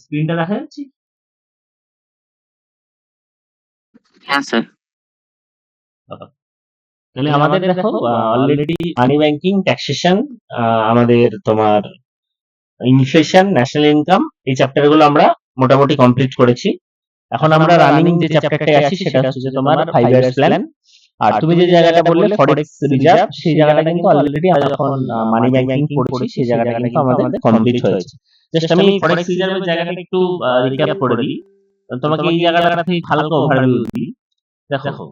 স্ক্রিনটা দেখা যাচ্ছে? হ্যাঁ স্যার। তাহলে আমাদের দেখো অলরেডি মানি ব্যাংকিং, ট্যাক্সেশন, আমাদের তোমার ইনফ্লেশন, ন্যাশনাল ইনকাম, এই চ্যাপ্টার গুলো আমরা মোটামুটি কমপ্লিট করেছি। এখন আমরা রানিং যে চ্যাপ্টারটায় আছি সেটা হচ্ছে যে তোমার 5 ইয়ার্স প্ল্যান। আর তুমি যে জায়গাটা বললে ফরেক্স রিজার্ভ, সেই জায়গাটা কিন্তু অলরেডি আমরা যখন মানি ব্যাংকিং পড়েছি সেই জায়গাটা কিন্তু আমাদের কমপ্লিট হয়েছে। জাস্ট আমি ফরেক্স রিজার্ভের জায়গাটা একটু রিক্যাপ করে দিই, তোমাকে এই জায়গাটা থেকে হালকা ওভারভিউ দিই। দেখো,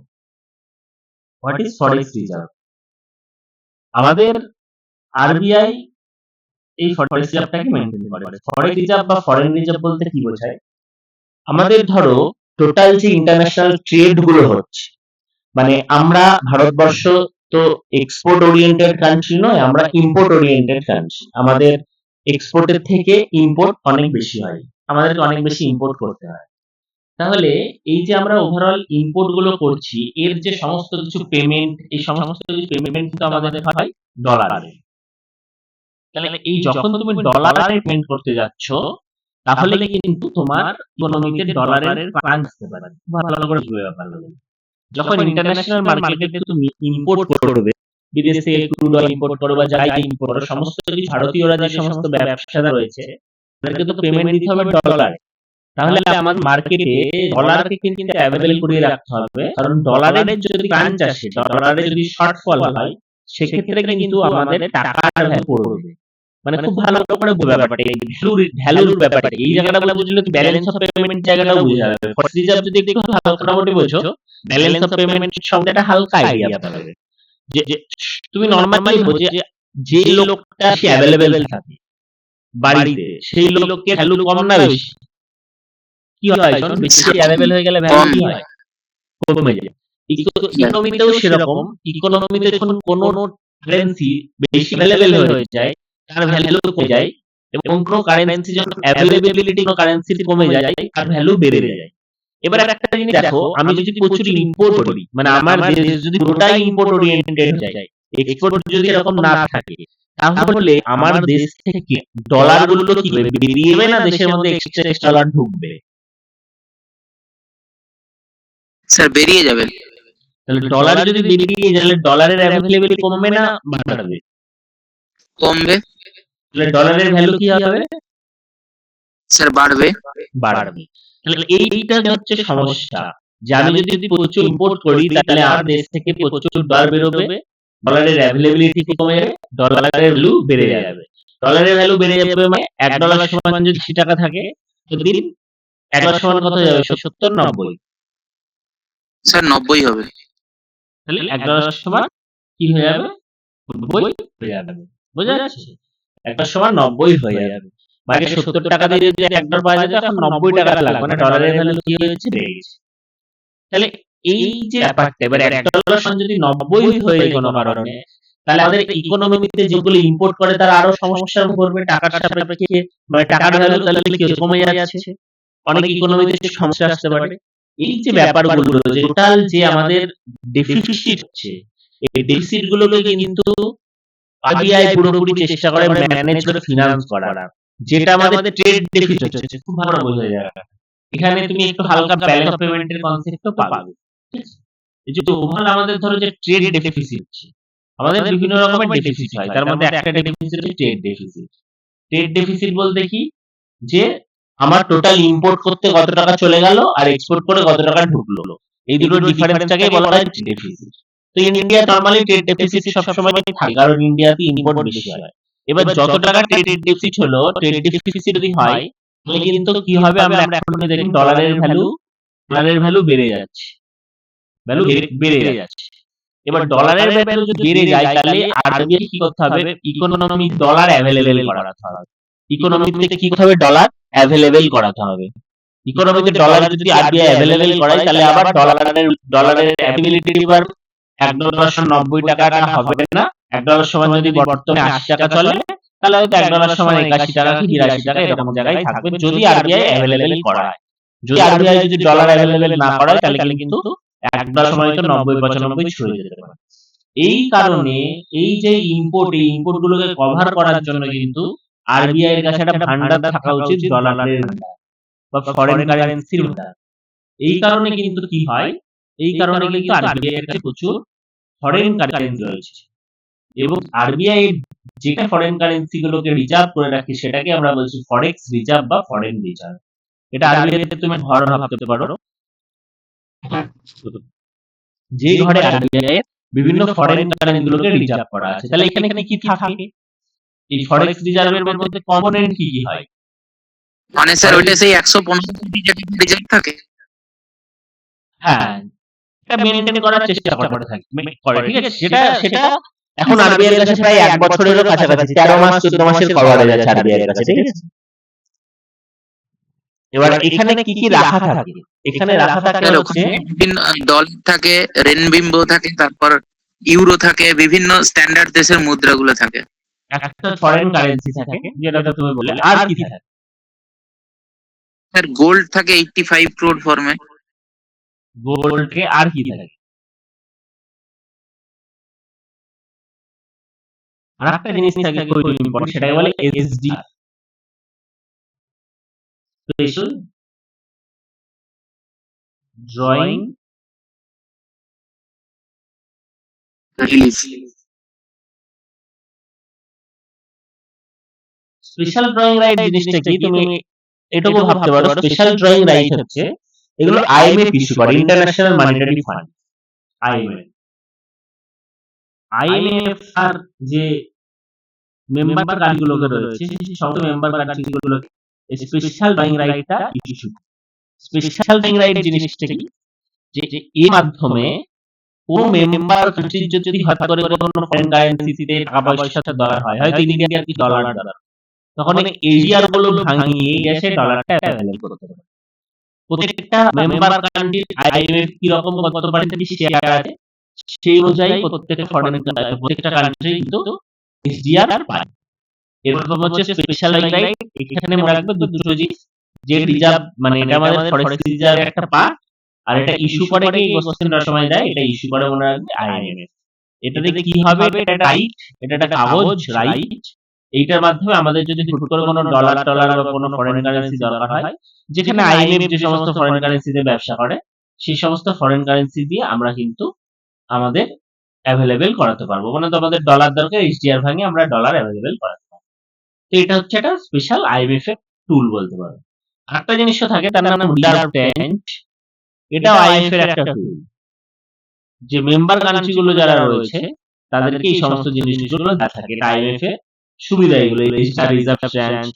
হোয়াট ইজ ফরেক্স রিজার্ভ? আমাদের আরবিআই এই ফরেক্স রিজার্ভটাকে মেনটেন করে। ফরেক্স রিজার্ভ বা ফরেন রিজার্ভ বলতে কি বোঝায়? আমাদের ধরো টোটাল যে ইন্টারন্যাশনাল ট্রেড গুলো হচ্ছে, মানে আমরা ভারতবর্ষ তো এক্সপোর্ট ওরিয়েন্টেড কান্ট্রি নয়, আমরা ইম্পোর্ট ওরিয়েন্টেড কান্ট্রি। আমাদের এক্সপোর্টের থেকে ইম্পোর্ট অনেক বেশি হয়, আমাদেরকে অনেক বেশি ইম্পোর্ট করতে হয়। তাহলে এই যে আমরা ওভারঅল ইম্পোর্ট গুলো করছি, এর যে সমস্ত কিছু পেমেন্ট, এই সমস্ত কিছু পেমেন্ট কিন্তু আমাদের হয় ডলারে। তাহলে এই যখন তুমি ডলারে পেমেন্ট করতে যাচ্ছ, তাহলে কিন্তু তোমার ইকোনমিতে ডলারের ক্রাঞ্চ আসতে পারে। ভালো করে বুঝবে ব্যাপারগুলো। যখন ইন্টারন্যাশনাল মার্কেটে তুমি ইম্পোর্ট করবে, বিদেশ থেকে ক্রুড অয়েল ইম্পোর্ট করো বা যাই ইম্পোর্ট করো, সমস্ত কিছু ভারতীয়রা যে সমস্ত ব্যবসাদার রয়েছে তাদেরকে তো পেমেন্ট দিতে হবে ডলারে। তাহলে আমাদের মার্কেটে ডলারকে কিন্তু অ্যাভেলেবল করিয়ে রাখতে হবে, কারণ ডলারের যদি ক্রাঞ্চ আসে, ডলারে যদি শর্টফল হয়, সেক্ষেত্রে কিন্তু আমাদের টাকার ভ্যালু পড়বে। মানে খুব ভালো করে ব্যাপারটা, এই ভ্যালুর ব্যাপারটা, এই জায়গাটা বলে বুঝলে কি ব্যালেন্স অফ পেমেন্ট জায়গাটাও বুঝে যাবে। ফরেক্স রিজার্ভ যদি একটু ভালো মোটামুটি বোঝো, ব্যালেন্স অফ পেমেন্ট সঙ্গে একটা হালকা আইডিয়া পাবে। যে তুমি নরমালি বোঝে যে লোকটা সে অ্যাভেলেবেল থাকে বাড়িতে, সেই লোককে ভ্যালু কম না বেশি? কি হয় যখন বেশি অ্যাভেলেবেল হয়ে গেলে ভ্যালু কি হয়? কমে যায়। ইকোনমিতেও সেরকম, ইকোনমিতে যখন কোনো কারেন্সি বেশি অ্যাভেলেবেল হয়ে যায়, তার ভ্যালু কমে যায়, এবং কোনো কারেন্সি যখন অ্যাভেলেবিলিটি কোনো কারেন্সির কমে যায়, তার ভ্যালু বেড়ে যায়। এবার একটা জিনিস দেখো, আমি যদি প্রচুর ইম্পোর্ট করি, মানে আমার দেশ যদি পুরোটাই ইম্পোর্ট ওরিয়েন্টেড হয়ে যায়, এক্সপোর্ট যদি এরকম না থাকে, তাহলে আমার দেশ থেকে ডলার গুলো কি হবে? বেরিয়ে যাবে না দেশের মধ্যে এক্সচেঞ্জ ডলার ঢুকবে? স্যার বেরিয়ে যাবে। তাহলে ডলার যদি বেরিয়ে যায়, তাহলে ডলারের অ্যাভেলেবিলিটি কমবে না বাড়বে? কমবে। তাহলে ডলারের ভ্যালু কি হবে? স্যার বাড়বে। বাড়বে। তাহলে এইটা হচ্ছে সমস্যা, যে আমি যদি প্রচুর ইম্পোর্ট করি, তাহলে আমার দেশ থেকে প্রচুর ডলার বেরোবে, ডলারের অ্যাভেলেবিলিটি কমে যাবে, ডলারের ভ্যালু বেড়ে যাবে। ডলারের ভ্যালু বেড়ে যাবে মানে $1 সমান যদি 80 টাকা থাকে, তো দিন $1 সমান কত হয়ে যাবে? 70, 90। স্যার 90 হবে। তাহলে $1 সমান কি হয়ে যাবে? 90 হয়ে যাবে। বোঝা যাচ্ছে? $1 সমান 90 হয়ে যাবে। মানে 70 টাকা দিয়ে যদি $1 পাওয়া যেত, এখন 90 টাকা লাগবে, মানে ডলারের ভ্যালু কি হয়েছে? বেড়ে গেছে। তাহলে এই যে ব্যাপারটা, এবার $1 সমান যদি 90 হয়ে যায় কোনো কারণে, তাহলে আমাদের ইকোনমিতে যেগুলো ইম্পোর্ট করে তারা আরো সমস্যার পড়বে, টাকার সাপেক্ষে, মানে টাকার ভ্যালু তাহলে কি কমে যাচ্ছে, অনেক ইকোনমিতে সমস্যা আসতে পারে। এই যে ব্যাপারগুলো, যে টোটাল যে আমাদের ডেফিসিট হচ্ছে, এই ডেফিসিট গুলোকে কিন্তু আরবিআই পুরোপুরি চেষ্টা করে ম্যানেজ করে ফিনান্স করার, যেটা আমাদের ট্রেড ডেফিসিট হচ্ছে। খুব ভালো বোঝা যায় এখানে, তুমি একটু হালকা ব্যালেন্স অফ পেমেন্টের কনসেপ্টও পাবে। ঠিক আছে? এই যে ওভারঅল আমাদের ধরো যে ট্রেড ডেফিসিট, আমাদের বিভিন্ন রকমের ডেফিসিট হয়, তার মধ্যে একটা ডেফিসিট হচ্ছে ট্রেড ডেফিসিট। ট্রেড ডেফিসিট বলতে কি, যে আমার টোটাল ইম্পোর্ট করতে কত টাকা চলে গেল আর এক্সপোর্ট করে কত টাকা ঢুকলো, এই দুটো ডিফারেন্সটাকে বলা হয় ডেফিসিট। তো ইন্ডিয়া নরমালি ট্রেড ডেফিসিট সবসময় থাকে, কারণ ইন্ডিয়াতে ইম্পোর্ট বেশি হয়। এবার যত টাকা ট্রেড ডেফিসিট হলো, ট্রেড ডেফিসিট যদি হয়, তাহলে কিন্তু কি হবে, আমরা এখন দেখি ডলারের ভ্যালু বেড়ে যাচ্ছে, ভ্যালু বেড়ে যাচ্ছে। এবার ডলারের ভ্যালু যদি বেড়ে যায়, তাহলে আরবিআই কি করতে হবে? ইকোনমি ডলার অ্যাভেলেবেল করাতে হবে। ইকোনমিতে কি করতে হবে? ডলার অ্যাভেলেবেল করাতে হবে। ইকোনমিতে ডলার যদি আরবিআই অ্যাভেলেবেল করায়, তাহলে আবার ডলারের অ্যাভেলেবিলিটি এবার $1 সমান 90 টাকাটা হবে না। $1 সমান যদি বর্তমানে 80 টাকা চলে, তাহলে হয়তো $1 সমান 81 টাকা কি 82 টাকা এরকম জায়গায় থাকবে, যদি আরবিআই অ্যাভেলেবেল করায়। যদি আরবিআই যদি ডলার অ্যাভেলেবেল না করায়, তাহলে কিন্তু $1 সমান হয়তো 90-95 ছুঁয়ে যেতে পারে। এই কারণে এই যে ইম্পোর্ট, এই ইম্পোর্ট গুলোকে কভার করার জন্য কিন্তু আরবিআই এর কাছে একটা ভান্ডার থাকা উচিত ডলারের ভান্ডার বা ফরেন কারেন্সির ভান্ডার। এই কারণে কিন্তু কি হয়, এই কারণে কিন্তু আরবিআই এর কাছে প্রচুর ফরেন কারেন্সি রয়েছে এবং আরবিআই যেটা ফরেন কারেন্সি গুলোকে রিজার্ভ করে রাখে সেটাকে আমরা বলছি ফরেক্স রিজার্ভ বা ফরেন রিজার্ভ। এটা আরবিআই তে তুমি ঘর ভাবতে পারো, যে ঘরে আরবিআই এর বিভিন্ন ফরেন কারেন্সি গুলোকে রিজার্ভ করা আছে। তাহলে এখানে কি থাকে, এই ফরেক্স রিজার্ভের মধ্যে কম্পোনেন্ট কি কি হয়? মানে স্যার ওইটা সেই 115 কোটি রিজার্ভ থাকে। হ্যাঁ, এটা মেইনটেইন করার চেষ্টা করে থাকে, ঠিক আছে। সেটা এখন আরবিআই এর কাছে প্রায় 1 বছরেরও কাছাকাছি, 13 মাস 14 মাসের কভারেজ আছে আরবিআই এর কাছে, ঠিক আছে। এবার এখানে কি কি রাখা থাকে? এখানে রাখা থাকে হচ্ছে ডলার থাকে, রেনবিম্বো থাকে, তারপর ইউরো থাকে, বিভিন্ন স্ট্যান্ডার্ড দেশের মুদ্রাগুলো থাকে। একটা ফরেন কারেন্সি থাকে যেটা তুমি বললে, আর কি থাকে? স্যার গোল্ড থাকে 85 ক্রোড ফর্মে। গোল্ড কে আর কি থাকে? আর একটা জিনিস থাকে খুব ইম্পর্টেন্ট, সেটাকে বলে SDR, special drawing release. Special drawing right জিনিসটা কি, তুমি এটুকু ভাবতে পারো। স্পেশাল ড্রয়িং রাইট হচ্ছে এগুলো আইএমএফ ইস্যু করে, ইন্টারন্যাশনাল মনিটারি ফান্ড, আইএমএফ আর যে মেম্বার কান্ট্রিগুলোকে রয়েছে সেই সমস্ত মেম্বার কান্ট্রিগুলোকে স্পেশাল ড্রয়িং রাইটটা ইস্যু। স্পেশাল ড্রয়িং রাইট জিনিসটা কি, যে এর মাধ্যমে কোন মেম্বার কান্ট্রি যদি হঠাৎ করে কোনো ফরেন কারেন্সিতে টাকা পয়সাটা দরকার হয়, হয়তো ইন্ডিয়ার কি ডলার দরকার, তখন এরিয়ার গুলো ভাঙিয়ে গেছে ডলারটা অ্যাভেলেবল করতে পারে। প্রত্যেকটা মেম্বার কান্ট্রির আইএমএফ কি রকম কত পার্সেন্ট শেয়ার আছে সেই অনুযায়ী প্রত্যেকটা কান্ট্রি কিন্তু এসডিআর পায়। এরকম হচ্ছে স্পেশাল রাইট। এখানে মনে রাখবে দুটো জিনিস, যে রিজার্ভ মানে এটা আমাদের ফরেক্স রিজার্ভের একটা পার্ট, আর এটা ইস্যু করে কি কোশ্চেনটার সময় দেয়, এটা ইস্যু করে মনে রাখবে আইএমএফ। এটাতে কি হবে, এটা রাইট, এটা একটা কাগজ রাইট। এইটার মাধ্যমে আমাদের যদি হুট করে কোনো ডলার বা কোনো ফরেন কারেন্সি দরকার হয়, যেখানে আইএমএফ যে সমস্ত ফরেন কারেন্সিতে ব্যবসা করে সেই সমস্ত ফরেন কারেন্সি দিয়ে আমরা কিন্তু আমাদের অ্যাভেলেবেল করাতে পারবো। মানে তোমাদের ডলার দরকার, এসডিআর ভাঙে আমরা ডলার অ্যাভেলেবেল করাতে পারবো। তো এটা হচ্ছে একটা স্পেশাল আইএমএফ এর টুল বলতে পারো। আরেকটা জিনিসও থাকে, তার নাম রিজার্ভ ট্যাঙ্ক। এটাও আইএমএফ এর একটা টুল, যে মেম্বার কান্ট্রি গুলো যারা রয়েছে তাদেরকে এই সমস্ত জিনিসগুলো দেওয়া থাকে। এটা আইএমএফ এর সুবিধা, এগুলো রিজার্ভ ট্যাঙ্ক।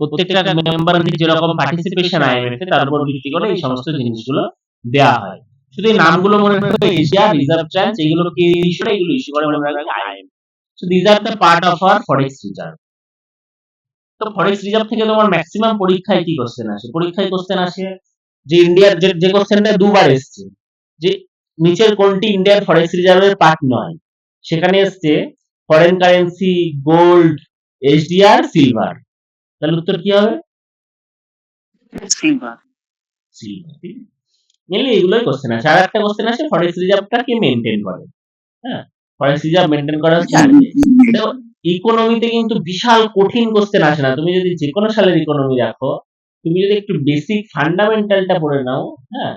প্রত্যেকটা মেম্বার যেরকম পার্টিসিপেশন আইএমএফ এ তার উপর ভিত্তি করে এই সমস্ত জিনিসগুলো দেওয়া হয়। শুধু এই নামগুলো মনে রাখবে, এশিয়া রিজার্ভ ট্যাঙ্ক, এগুলো কে ইস্যু করে, এগুলো ইস্যু করে মনে রাখবে IMF. So this are the part of our forex reserve. তো ফরেক্স রিজার্ভ থেকে তোমার ম্যাক্সিমাম পরীক্ষায় কি কোশ্চেন আসে? পরীক্ষায় কোশ্চেন আসে যে ইন্ডিয়ার যে কোশ্চেনটা দুবার এসেছে, যে নিচের কোনটি ইন্ডিয়ার ফরেক্স রিজার্ভের পার্ট নয়। সেখানে এসছে foreign currency, gold, SDR, silver. তাহলে উত্তর কি হবে? সিলভার। মেনলি এগুলোই কোশ্চেন আছে। আর একটা কোশ্চেন আছে ফরেক্স রিজার্ভটা কে মেইনটেইন করে। হ্যাঁ, ফরেক্স রিজার্ভ মেইনটেইন করা হচ্ছে আরবিআই। দেখো ইকোনমিতে কিন্তু বিশাল কঠিন কোশ্চেন আসে না। তুমি যদি যে কোনো সালের ইকোনমি দেখো, তুমি যদি একটু বেসিক ফান্ডামেন্টালটা পড়ে নাও, হ্যাঁ,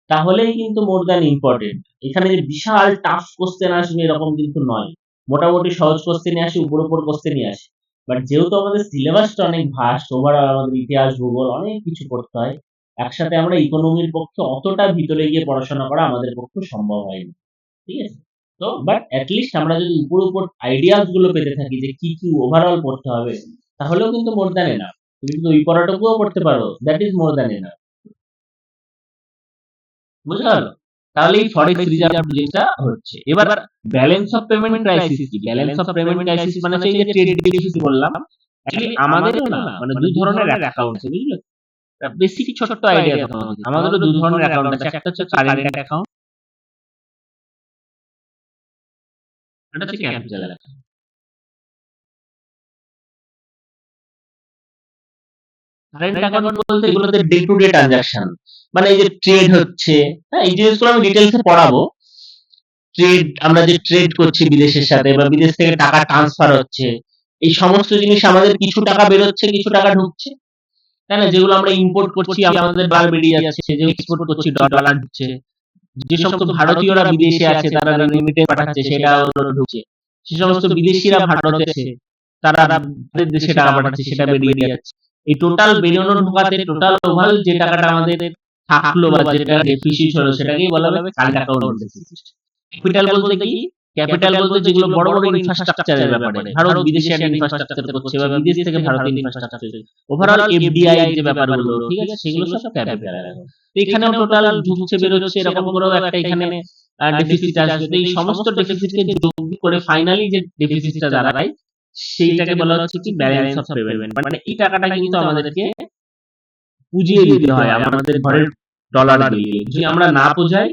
তাহলেই কিন্তু মোর দ্যান ইম্পর্টেন্ট। এখানে যে বিশাল টাফ কোশ্চেন আসবে এরকম কিন্তু নয়, মোটামুটি সহজ কোশ্চেনই আসে, উপর কোশ্চেনই আসে। বাট যেহেতু আমাদের সিলেবাসটা অনেক ভাস্ট, ওভারঅল আমাদের ইতিহাস, ভূগোল অনেক কিছু পড়তে হয়, একসাথে আমরা ইকোনমির পক্ষে অতটা ভিতরে গিয়ে পড়াশোনা করা আমাদের পক্ষে সম্ভব হয়নি, ঠিক আছে। তো বাট অ্যাটলিস্ট আমরা যদি উপর আইডিয়াস গুলো পেতে থাকি যে কি কি ওভারঅল পড়তে হবে, তাহলেও কিন্তু মোর দ্যান এনাফ। তুমি কিন্তু ওই পড়াটুকুও পড়তে পারো, that is more than enough. বুঝতে পারলো? তাহলে এই ফরেক্স রিজার্ভ যেটা হচ্ছে। এবার ব্যালেন্স অফ পেমেন্ট ক্রাইসিস কি? ব্যালেন্স অফ পেমেন্ট ক্রাইসিস মানে সেই যে ট্রেড ডেফিসিট বললাম, অ্যাকচুয়ালি আমাদেরও না, মানে দুই ধরনের অ্যাকাউন্ট আছে, বুঝলে? বেসিক ছোট্ট আইডিয়া তোমাদের, আমাদেরও দুই ধরনের অ্যাকাউন্ট আছে। একটা হচ্ছে কারেন্ট অ্যাকাউন্ট, এটা হচ্ছে ক্যাপিটাল অ্যাকাউন্ট। কারেন্ট অ্যাকাউন্ট বলতে এগুলোতে ডে টু ডে ট্রানজাকশন, মানে এই যে ট্রেড হচ্ছে, হ্যাঁ, এই জিনিসগুলো আমি ডিটেইলসে পড়াবো। ট্রেড, আমরা যে ট্রেড করছি বিদেশের সাথে, বা বিদেশ থেকে টাকা ট্রান্সফার হচ্ছে, এই সমস্ত জিনিস আমাদের কিছু টাকা বেরোচ্ছে, কিছু টাকা ঢুকছে, তাই না? যেগুলো আমরা ইম্পোর্ট করছি আমাদের ডলার বেরিয়ে যাচ্ছে, যে এক্সপোর্ট করছি ডলার ঢুকছে, যে সমস্ত ভারতীয়রা বিদেশে আছে তারা রেমিটেন্স পাঠাচ্ছে সেটা ঢুকছে, সে সমস্ত বিদেশিরা ভারতে আছে তারা তাদের দেশে টাকা পাঠাচ্ছে সেটা বেরিয়ে যাচ্ছে। এই টোটাল বেরোনো ঢোকাতে টোটাল ওভারঅল যে টাকাটা আমাদের থাকলো বা যেটা ডেফিসিট হলো সেটাকেই বলা হবে কারেন্ট অ্যাকাউন্ট ডেফিসিট। ক্যাপিটাল বলতে কি? ক্যাপিটাল বলতে যেগুলো বড় বড় ইনফ্রাস্ট্রাকচারের ব্যাপারে, ভারত বিদেশে একটা ইনফ্রাস্ট্রাকচার করছে বা বিদেশ থেকে ভারতে ইনফ্রাস্ট্রাকচার, ওভারঅল এফডিআই যে ব্যাপারগুলো, ঠিক আছে, সেগুলো সব ক্যাপিটাল অ্যাকাউন্ট। তো এখানেও টোটাল ঢুকছে বেরোচ্ছে এরকম করেও একটা এখানে ডেফিসিট আসবে। তো এই সমস্ত ডেফিসিটকে যোগ করে ফাইনালি যে ডেফিসিটটা দাঁড়ায় সেইটাকে বলা হচ্ছে কি ব্যালেন্স অফ পেমেন্ট। মানে এই টাকাটা কিন্তু আমাদেরকে পুজিয়ে দিতে হয় আমাদের ঘরের ডলার দিয়ে। যদি আমরা না বোঝাই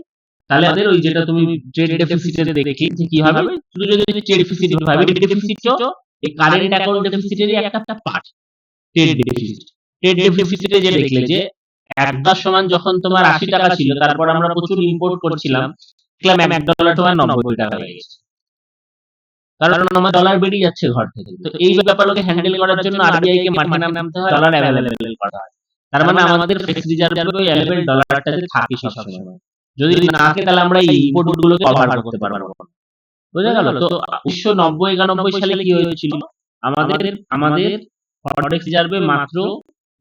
তাহলে আমাদের ওই যেটা তুমি ট্রেড ডেফিসিটে দেখি যে কি হবে, শুধু যদি ট্রেড ডেফিসিট ভাবে, ডেফিসিটও এই কারেন্ট অ্যাকাউন্ট ডেফিসিটেরই একটা পার্ট, ট্রেড ডেফিসিট। ট্রেড ডেফিসিটে যে দেখলে যে একবার সমান যখন তোমার 80 টাকা ছিল, তারপর আমরা প্রচুর ইম্পোর্ট করছিলাম, দেখলাম $1 তোমার 90 টাকা হয়ে গেছে, কারণ আমার ডলার বেরিয়ে যাচ্ছে ঘর থেকে। তো এই ব্যাপারগুলোকে হ্যান্ডেল করার জন্য আরবিআই কে মাঠে নামতে হয়, ডলার অ্যাভেলেবল করা হয়। তার মানে আমাদের ফিক্সড রিজার্ভে ওই অ্যাভেলেবল ডলারটা যে থাকে সবসময়, যদি না থাকে তাহলে আমরা এই ইম্পোর্ট গুলোকে কভার করতে পারবো না। বুঝা গেল? তো 1990-91 সালে কি হয়েছিল, আমাদের ফরেক্স রিজার্ভে মাত্র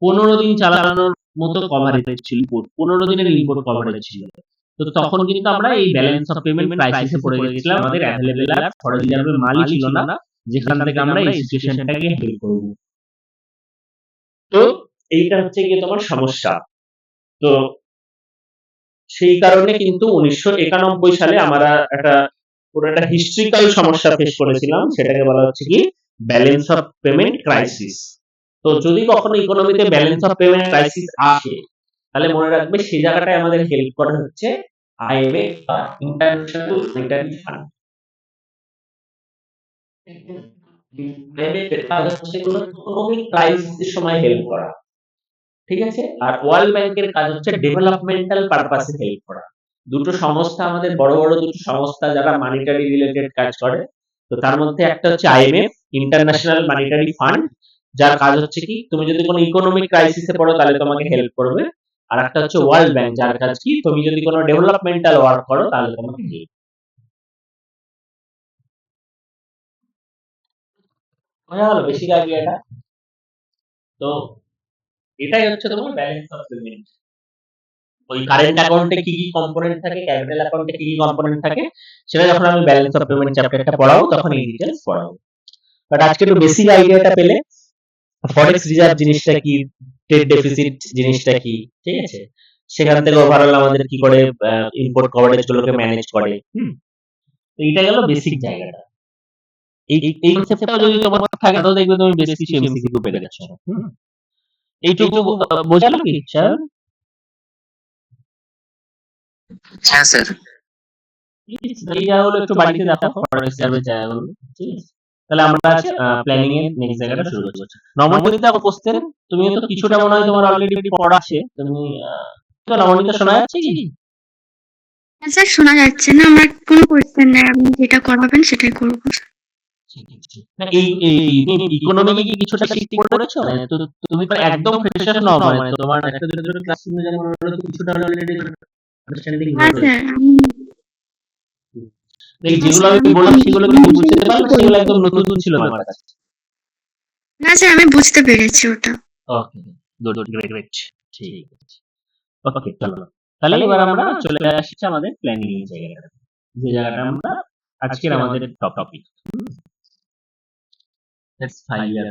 15 দিন চালানোর মতো কভারেজ ছিল, 15 দিনের ইম্পোর্ট কভারেজ ছিল। তো তখন কিন্তু আমরা এই ব্যালেন্স অফ পেমেন্ট ক্রাইসিসে পড়ে গেছিলাম, আমাদের অ্যাভেলেবল আর ফরেক্স রিজার্ভে মালই ছিল না যেখান থেকে আমরা এই সিচুয়েশনটাকে হ্যান্ডেল করব। তো এইটা হচ্ছে গিয়ে তোমার সমস্যা। তো সেই কারণে কিন্তু 1991 সালে আমরা একটা পুরো একটা হিস্ট্রিক্যাল সমস্যা ফেস করেছিলাম, সেটাকে বলা হচ্ছে কি ব্যালেন্স অফ পেমেন্ট ক্রাইসিস। তো যদি কখনো ইকোনমিতে ব্যালেন্স অফ পেমেন্ট ক্রাইসিস আসে তাহলে মনে রাখবে সেই জায়গাটায় আমাদের হেল্প করা হচ্ছে আইএমএফ বা ইন্টারন্যাশনাল মনিটারি ফান্ড। আইএমএফ এর কাজ হচ্ছে কোনো ইকোনমিক ক্রাইসিসের সময় হেল্প করা, ঠিক আছে, আর ওয়ার্ল্ড ব্যাংকের কাজ হচ্ছে ডেভেলপমেন্টাল পারপাসে হেল্প করা। দুটো সংস্থা আমাদের বড় বড় দুটো সংস্থা যারা মানিটারি রিলেটেড কাজ করে। তো তার মধ্যে একটা হচ্ছে আইএমএফ, ইন্টারন্যাশনাল মনিটারি ফান্ড, যার কাজ হচ্ছে কি তুমি যদি কোনো ইকোনমিক ক্রাইসিসে পড়ো তাহলে তোমাকে হেল্প করবে। আর একটা হচ্ছে ওয়ার্ল্ড ব্যাংক, যার কাজ কি তুমি যদি কোনো ডেভেলপমেন্টাল ওয়ার্ক করো তাহলে তোমাকে হেল্প। বোঝা গেল বেসিক আইডিয়াটা? তো এটাই হচ্ছে তোমার ব্যালেন্স অফ পেমেন্ট। ওই কারেন্ট অ্যাকাউন্টে কি কি কম্পোনেন্ট থাকে, ক্যাপিটাল অ্যাকাউন্টে কি কি কম্পোনেন্ট থাকে, সেটা যখন আমি ব্যালেন্স অফ পেমেন্ট চ্যাপ্টারটা পড়াবো তখন এই ডিটেইলস পড়াবো। বাট আজকে একটু বেসিক আইডিয়াটা পেলে ফরেক্স রিজার্ভ জিনিসটা কি, ট্রেড ডেফিসিট জিনিসটা কি, ঠিক আছে, সেখান থেকে ওভারঅল আমাদের কি করে ইম্পোর্ট কভারেজ গুলোকে ম্যানেজ করে। তো এটা গেল বেসিক জায়গাটা। এই কনসেপ্টটাও যদি তোমার থাকে তাহলে দেখবে তুমি বেশ কিছু এমসিকিউ পেয়ে যাচ্ছ। এইটুকু বোঝালো কি স্যার? হ্যাঁ স্যার। এই জায়গাগুলো একটু বাড়িতে দেখো, ফরেক্স রিজার্ভের জায়গাগুলো, ঠিক আছে। তাহলে আমরা আজ প্ল্যানিং এর নেক্সট জায়গাটা শুরু করছি। নবনীতা কোশ্চেন, তুমি তো কিছুটা মনে হয় তোমার অলরেডি পড়া আছে, তুমি তো নবনীতা শোনা যাচ্ছে কি? হ্যাঁ স্যার, শোনা যাচ্ছে না। আমার কোনো কোয়েশ্চেন নেই, আপনি যেটা করাবেন সেটাই করবো। এই ইকোনমিকে কি কিছুটা শিখতে করেছো? মানে তো তুমি তো একদম ফ্রেশার নও, মানে তোমার একটা দুটো ক্লাস শুনে যেমন মনে হলো কিছুটা অলরেডি আন্ডারস্ট্যান্ডিং হ্যাঁ হয়েছে। স্যার, আমি এই যেগুলো আমি বললাম সেগুলো কি বুঝতে পারলে? সেগুলো একদম নতুন ছিল আমার কাছে। না স্যার, আমি বুঝতে পেরেছি ওটা। ওকে, গুড, গ্রেট, ঠিক আছে। ওকে, চলো তাহলে এবার আমরা চলে আসছি আমাদের প্ল্যানিং এর জায়গাটা, যে জায়গাটা আমরা আজকের আমাদের টপিক। দ্যাটস 5 ইয়ার।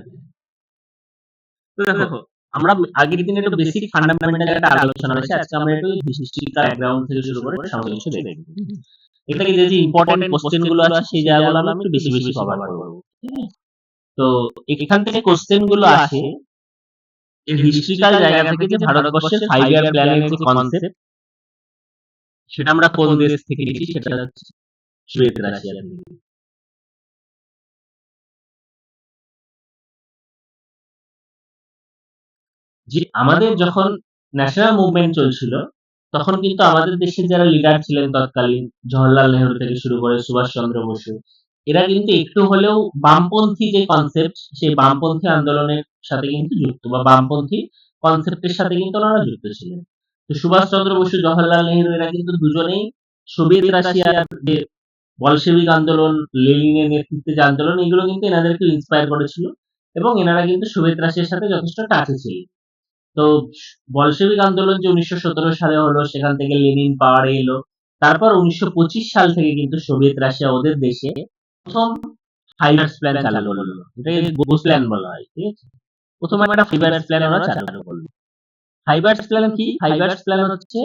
তো দেখো, আমরা আগের দিন একটু বেসিক ফান্ডামেন্টাল একটা আলোচনা হয়েছে, আজকে আমরা একটু হিস্ট্রিক্যাল ব্যাকগ্রাউন্ড থেকে শুরু করে সমস্ত কিছু দেখব। এটা কি যে ইম্পর্টেন্ট কোশ্চেন গুলো আছে সেই জায়গাগুলো আমি একটু বেশি বেশি কভার করব। তো এখান থেকে কোশ্চেন গুলো আসে এই হিস্ট্রিক্যাল জায়গা থেকে, যে ভারতবর্ষের 5 ইয়ার প্ল্যানের যে কনসেপ্ট, সেটা আমরা কোন দেশ থেকে নিয়েছি, সেটা হচ্ছে সোভিয়েত রাশিয়া থেকে। যে আমাদের যখন ন্যাশনাল মুভমেন্ট চলছিল তখন কিন্তু আমাদের দেশের যারা লিডার ছিলেন তৎকালীন, জওহরলাল নেহরু থেকে শুরু করে সুভাষ চন্দ্র বসু, এরা কিন্তু একটু হলেও বামপন্থী যে কনসেপ্ট, সেই বামপন্থী আন্দোলনের সাথে কিন্তু যুক্ত, বা বামপন্থী কনসেপ্টের সাথে কিন্তু ওনারা যুক্ত ছিলেন। তো সুভাষচন্দ্র বসু, জওহরলাল নেহরু এরা কিন্তু দুজনেই সোভিয়েত রাশিয়ার যে বলশেভিক আন্দোলন, লেনিনের নেতৃত্বে যে আন্দোলন, এগুলো কিন্তু এনাদেরকে ইন্সপায়ার করেছিল, এবং এনারা কিন্তু সোভিয়েত রাশিয়ার সাথে যথেষ্ট টাচে ছিলেন। তো বলশেভিক আন্দোলন যে 1917 সালে হলো, সেখান থেকে লেনিন পাওয়ারে এলো। তারপর 1925 সাল থেকে কিন্তু সোভিয়েত রাশিয়া ওদের দেশে প্রথম 5 ইয়ার্স প্ল্যান চালু করলো। এটাকে গোস প্ল্যান বলা হয়, ঠিক আছে? প্রথমে একটা 5 ইয়ার্স প্ল্যান ওরা চালু করলো। 5 ইয়ার্স প্ল্যান কি? 5 ইয়ার্স প্ল্যান হচ্ছে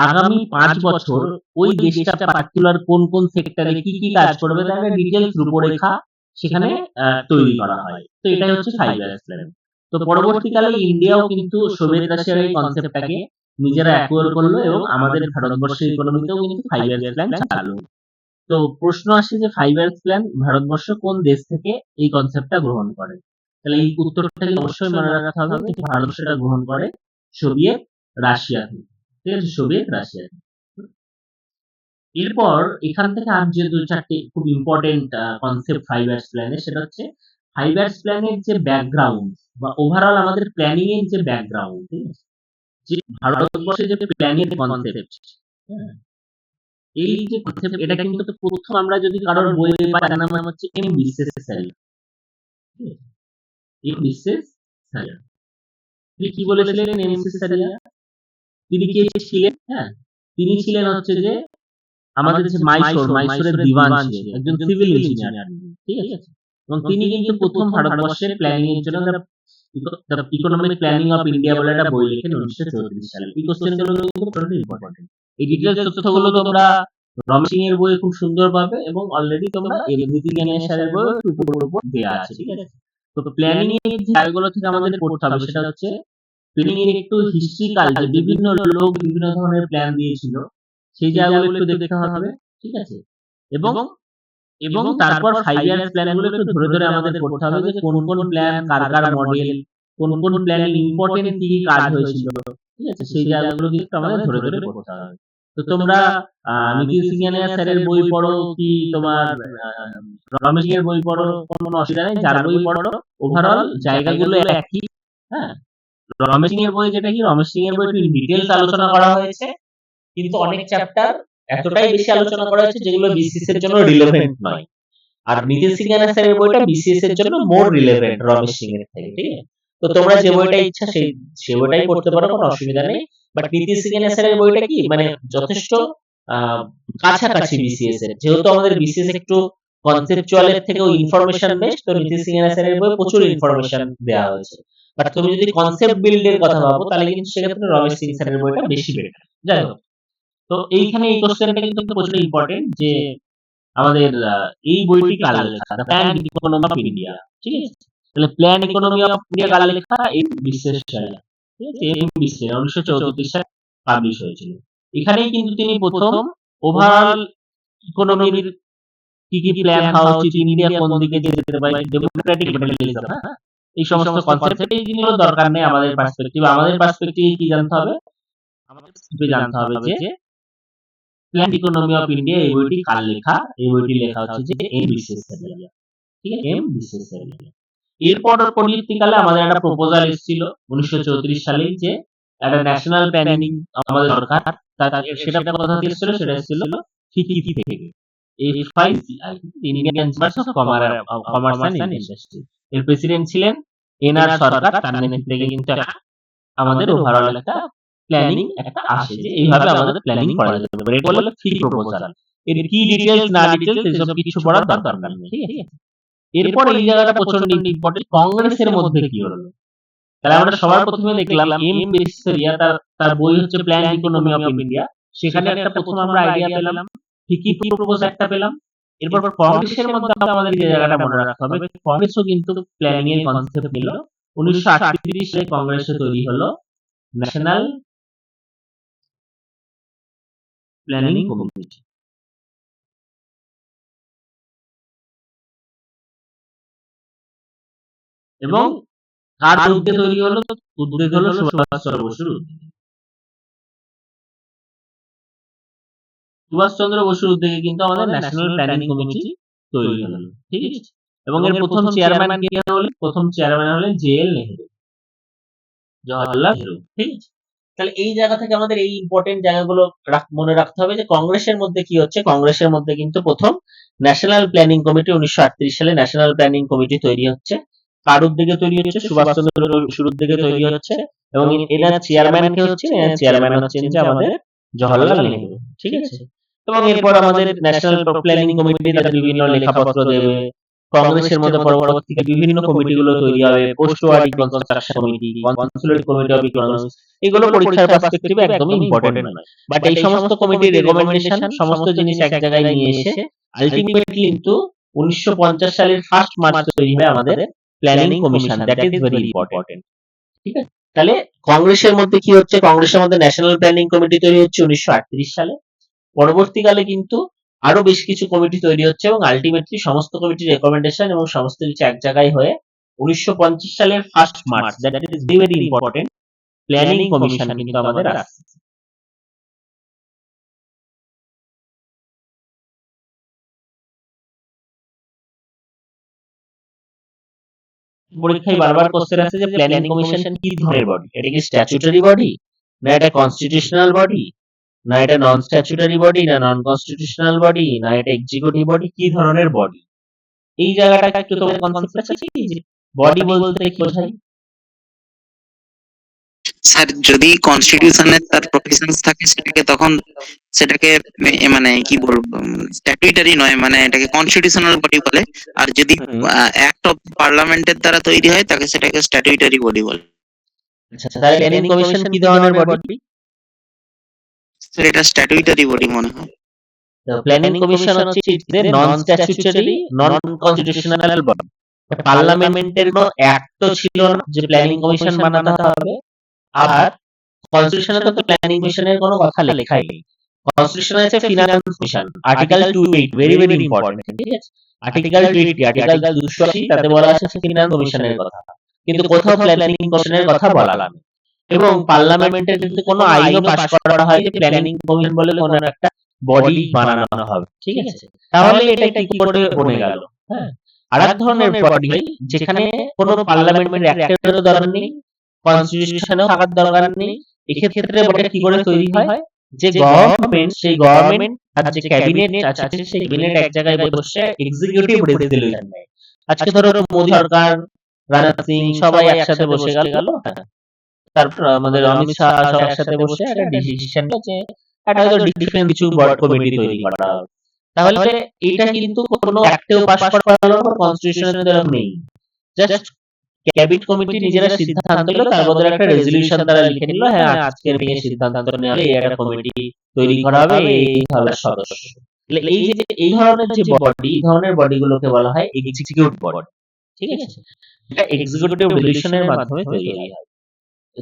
আগামী 5 বছর ওই দেশটা পার্টিকুলার কোন কোন সেক্টরে কি কি কাজ করবে তার একটা ডিটেইলস রূপরেখা সেখানে তৈরি করা হয়। তো এটাই হচ্ছে 5 ইয়ার্স প্ল্যান। তো পরবর্তীকালে ইন্ডিয়াও কিন্তু সোভিয়েত রাশিয়ার এই কনসেপ্টটাকে নিজেরা অ্যাকোয়ার করলো, এবং আমাদের ভারতবর্ষের ইকোনমিতেও কিন্তু 5 ইয়ার্স প্ল্যান চালু হলো। তো প্রশ্ন আসে যে 5 ইয়ার্স প্ল্যান ভারতবর্ষ কোন দেশ থেকে এই কনসেপ্টটা গ্রহণ করে? তাহলে এই উত্তরটা অবশ্যই মনে রাখতে হবে যে ভারতবর্ষ এটা গ্রহণ করে সোভিয়েত রাশিয়া থেকে, ঠিক আছে? সোভিয়েত রাশিয়া থেকে। এরপর এখান থেকে আর যে 2-4টি খুব ইম্পর্টেন্ট কনসেপ্ট 5 ইয়ার্স প্ল্যানে, সেটা হচ্ছে 5 ইয়ার্স প্ল্যানের যে ব্যাকগ্রাউন্ড বা ওভারঅল আমাদের প্ল্যানিং এর যে ব্যাকগ্রাউন্ড, ঠিক আছে? যে ভারতবর্ষের যে প্ল্যানিং কনসেপ্ট, হ্যাঁ, এই যে কনসেপ্ট, এটা কিন্তু প্রথম আমরা যদি কারোর বইয়ে পাই, তার নাম হচ্ছে এম বিশ্বেশ্বরাইয়া। এম বিশ্বেশ্বরাইয়া তিনি কি বলেছিলেন? এম বিশ্বেশ্বরাইয়া তিনি কে ছিলেন? হ্যাঁ, তিনি ছিলেন হচ্ছে যে আমাদের যে মাইসোরের দিওয়ান ছিলেন, একজন সিভিল ইঞ্জিনিয়ার, ঠিক আছে? এবং তিনি কিন্তু প্রথম ভারতবর্ষের প্ল্যানিং এর জন্য the economic planning of India বলে একটা বই লেখেন 1934 সালে। এই কোশ্চেন গুলো কিন্তু খুবই ইম্পর্টেন্ট। এই ডিটেইলস তথ্যগুলো তোমরা রমেশ সিং এর বইয়ে খুব সুন্দর পাবে, এবং অলরেডি তোমরা এবিসি জ্ঞানের স্যারের বইয়ে উপর দেয়া আছে, ঠিক আছে? তো প্ল্যানিং এর যে জায়গাগুলো থেকে আমাদের পড়তে হবে সেটা হচ্ছে প্ল্যানিং এর একটু হিস্ট্রিক্যাল, যে বিভিন্ন লোক বিভিন্ন ধরনের প্ল্যান দিয়েছিল, সেই জায়গাগুলো একটু দেখতে হবে, ঠিক আছে? এবং এবং তারপর 5 ইয়ার্স প্ল্যান গুলো একটু ধরে ধরে আমাদের পড়তে হবে যে কোন কোন প্ল্যান, কার কার মডেল, কোন কোন প্ল্যানে ইম্পর্টেন্ট কি কি কাজ হয়েছিল, ঠিক আছে? সেই জায়গাগুলো কিন্তু আমাদের ধরে ধরে পড়তে হবে। তো তোমরা নিখিল সিংহানিয়া স্যারের বই পড়ো কি তোমার রমেশ সিং এর বই পড়ো, কোনো অসুবিধা নেই। যার বই পড়ো, ওভারঅল জায়গাগুলো একই। হ্যাঁ, রমেশ সিং এর বই যেটা কি, রমেশ সিং এর বই একটু ডিটেইলস আলোচনা করা হয়েছে, কিন্তু অনেক চ্যাপ্টার এতটাই বেশি আলোচনা করা হয়েছে যেগুলো বিসিএস এর জন্য রিলেভেন্ট নয়। আর নিখিল সিংহানিয়া স্যারের বইটা বিসিএস এর জন্য মোর রিলেভেন্ট রমেশ সিং এর থেকে, ঠিক আছে? তো তোমরা যে বইটা ইচ্ছা সেই বইটাই পড়তে পারো, কোনো অসুবিধা নেই। বাট নিখিল সিংহানিয়া স্যারের বইটা কি মানে যথেষ্ট কাছাকাছি বিসিএস এর, যেহেতু আমাদের বিসিএস একটু কনসেপচুয়াল এর থেকেও ইনফরমেশন বেস, তো নিখিল সিংহানিয়া স্যারের বই প্রচুর ইনফরমেশন দেওয়া হয়েছে। বাট তুমি যদি কনসেপ্ট বিল্ডের কথা ভাবো, তাহলে কিন্তু সেক্ষেত্রে রমেশ সিং স্যারের বইটা বেশি বেটার। যাই হোক, তো এইখানে এই কোশ্চেনটা কিন্তু প্রচুর ইম্পর্টেন্ট যে আমাদের এই বইটি কার লেখা? The plan economy of India, ঠিক আছে? তাহলে প্ল্যান ইকোনমি অফ ইন্ডিয়া কার লেখা? এম বিশ্বেশ্বরাইয়া, ঠিক আছে? এম বিশ্বেশ্বরাইয়া 1934 সালে পাবলিশ হয়েছিল। এখানেই কিন্তু তিনি প্রথম ওভারঅল ইকোনমির কি কি প্ল্যান হওয়া উচিত, ইন্ডিয়া কোন দিকে যেতে পারে, ডেমোক্রেটিক ফেডারেলিজম, হ্যাঁ, এই সমস্ত কনসেপ্ট, এই জিনিসগুলো দরকার নেই আমাদের পার্সপেক্টিভ। আমাদের পার্সপেক্টিভ কি জানতে হবে? আমাদের জানতে হবে যে প্ল্যান ইকোনমি অফ ইন্ডিয়া এই বইটি কার লেখা? এই বইটি লেখা হচ্ছে যে এম বিশ্বেশ্বরাইয়া, ঠিক আছে? এম বিশ্বেশ্বরাইয়া। এরপর পরবর্তীকালে আমাদের একটা প্রপোজাল এসেছিল 1934 সালে যে একটা ন্যাশনাল প্ল্যানিং আমাদের দরকার। সেটা কথা দিয়েছিল, সেটা এসেছিল ফিকি থেকে, FICI, Indian chambers of commerce and industry. এর প্রেসিডেন্ট ছিলেন এনআর সরকার। তার নেতৃত্বে কিন্তু আমাদের ওভারঅল একটা প্ল্যানিং একটা আসে যে এইভাবে আমাদের প্ল্যানিং করা যেতে পারে। এটা বলে ফি প্রপোজাল। এর কি ডিটেইলস না ডিটেইলস এসব কিছু পড়ার দরকার নেই, ঠিক আছে? এরপর এই জায়গাটা প্রচন্ড ইম্পর্টেন্ট, কংগ্রেসের মধ্যে কি হলো? তাহলে আমরা সবার প্রথমে দেখলাম এম বিশ্বেশ্বরাইয়া তার বই হচ্ছে প্ল্যান ইকোনমি অফ ইন্ডিয়া। সেখানে একটা প্রথম আমরা আইডিয়া পেলাম, ফিকি প্রপোজাল একটা পেলাম। এরপর কংগ্রেসের মধ্যে আমাদের এই জায়গাটা মনে রাখতে হবে, কংগ্রেসও কিন্তু প্ল্যানিং এর কনসেপ্ট নিল। 1938 সালে কংগ্রেসে তৈরি হলো ন্যাশনাল প্ল্যানিং কমিটি, এবং কার উদ্যোগে তৈরি হলো? উদ্যোগ হলো সুভাষচন্দ্র বসুর উদ্যোগে। সুভাষচন্দ্র বসুর উদ্যোগে কিন্তু আমাদের ন্যাশনাল প্ল্যানিং কমিটি তৈরি হলো, ঠিক আছে। এবং এর প্রথম চেয়ারম্যান কে হলেন? প্রথম চেয়ারম্যান হলেন জে.এল. নেহেরু, জওহরলাল নেহেরু, ঠিক আছে। তাহলে এই জায়গা থেকে আমাদের এই ইম্পর্টেন্ট জায়গাগুলো মনে রাখতে হবে যে কংগ্রেসের মধ্যে কি হচ্ছে। কংগ্রেসের মধ্যে কিন্তু প্রথম ন্যাশনাল প্ল্যানিং কমিটি 1938 সালে ন্যাশনাল প্ল্যানিং কমিটি তৈরি হচ্ছে। কার উদ্যোগে তৈরি হচ্ছে? সুভাষচন্দ্র বসুর উদ্যোগে তৈরি হচ্ছে। এবং এনার চেয়ারম্যান কে হচ্ছে? এনার চেয়ারম্যান হচ্ছেন যে আমাদের জওহরলাল নেহেরু, ঠিক আছে। এবং এরপর আমাদের ন্যাশনাল প্ল্যানিং কমিটি তাদের বিভিন্ন লেখাপত্র দেবে। কংগ্রেসের মধ্যে পরবর্তীতে বিভিন্ন কমিটিগুলো তৈরি হবে। Post war reconstruction committee, consulate committee of economics, এগুলো পরীক্ষার পার্সপেক্টিভে একদমই ইম্পর্টেন্ট নয়। বাট এই সমস্ত কমিটির রেকমেন্ডেশন সমস্ত জিনিস এক জায়গায় নিয়ে এসে আলটিমেটলি কিন্তু 1950 সালের 1 মার্চ তৈরি হয় আমাদের planning commission. That is very important, ঠিক আছে। তাহলে কংগ্রেসের মধ্যে কি হচ্ছে? কংগ্রেসের মধ্যে ন্যাশনাল প্ল্যানিং কমিটি তৈরি হচ্ছে 1938 সালে। পরবর্তীকালে কিন্তু আরো বেশ কিছু কমিটি তৈরি হচ্ছে এবং আলটিমেটলি সমস্ত কমিটির রেকমেন্ডেশন এবং সমস্ত কিছু এক জায়গায় হয়ে 1950 সালের 1 March, that is very important, planning commission কিন্তু আমাদের আসছে। পরীক্ষায় বারবার কোশ্চেন আসে যে প্ল্যানিং কমিশন কি ধরনের বডি? এটা কি স্ট্যাচুটরি বডি, না এটা কনস্টিটিউশনাল বডি, না এটা নন স্ট্যাচুটরি বডি, না নন কনস্টিটিউশনাল বডি, না এটা এক্সিকিউটিভ বডি? কি ধরনের বডি? এই জায়গাটা একটু তোমার কনসেপ্ট আছে কি যে বডি বলতে কি বোঝায়? স্যার যদি কনস্টিটিউশনের তার প্রভিশনস থাকে সেটাকে মানে কি বলবো, স্ট্যাটুইটারি নয়, মানে এটাকে কনস্টিটিউশনাল বডি বলে। আর যদি অ্যাক্ট অফ পার্লামেন্টের দ্বারা তৈরি হয় সেটাকে স্ট্যাটুইটারি বডি বলে। আচ্ছা, তাহলে প্ল্যানিং কমিশন কি ধরনের বডি? স্যার এটা স্ট্যাটুইটারি বডি মনে হয়। প্ল্যানিং কমিশন হচ্ছে নন স্ট্যাচুটরি নন কনস্টিটিউশনাল বডি। পার্লামেন্টের কোনো অ্যাক্ট তো ছিল না যে প্ল্যানিং কমিশন বানাতে হবে। আর কনস্টিটিউশনে তো প্ল্যানিং কমিশনের কোনো কথা লেখাই নেই। কনস্টিটিউশনে আছে finance commission, article 280, very very important, ঠিক আছে। আর্টিকেল 280, আর্টিকেল 280 তাতে বলা আছে ফিনান্স কমিশনের কথা, কিন্তু কোথাও প্ল্যানিং কমিশনের কথা বলা নেই। এবং পার্লামেন্টের কিন্তু কোনো আইনও পাস করা হয় যে প্ল্যানিং কমিশন বলে কোনো একটা বডি বানানো হবে, ঠিক আছে। তাহলে এটা কি করে বনে গেল? হ্যাঁ, আরেক ধরনের বডি যেখানে কোনো পার্লামেন্টের অ্যাক্টেরও দরকার নেই, কনস্টিটিউশনেও থাকার দরকার নেই। এক্ষেত্রে বডি কি করে তৈরি হয়? যে গভর্নমেন্ট, সেই গভর্নমেন্ট আর যে ক্যাবিনেট আছে সেই ক্যাবিনেট এক জায়গায় বসে এক্সিকিউটিভ রেজলিউশন নেয়। আজকে ধরো মোদি সরকার, রাজনাথ সিং সবাই একসাথে বসে গেল, তারপর আমাদের অমিত শাহ সব একসাথে বসে একটা ডিসিশন নিচ্ছে একটা হয়তো ডিফেন্স কিছু কমিটি তৈরি করা হবে। তাহলে এটা কিন্তু কোনো অ্যাক্টেও পাস করা হলো না, কনস্টিটিউশনের দ্বারা নেই। জাস্ট ক্যাবিনেট কমিটি নিজেরা সিদ্ধান্ত নিল, তার বদলে একটা রেজলিউশন দ্বারা লিখে নিল, হ্যাঁ আজকের এই সিদ্ধান্ত নেওয়া হলে একটা কমিটি তৈরি করা হবে, এই হবে সদস্য। এই যে এই ধরনের যে বডি, এই ধরনের বডিগুলোকে বলা হয় এক্সিকিউটিভ বডি, ঠিক আছে। এটা এক্সিকিউটিভ রেজলিউশনের মাধ্যমে তৈরি হয়।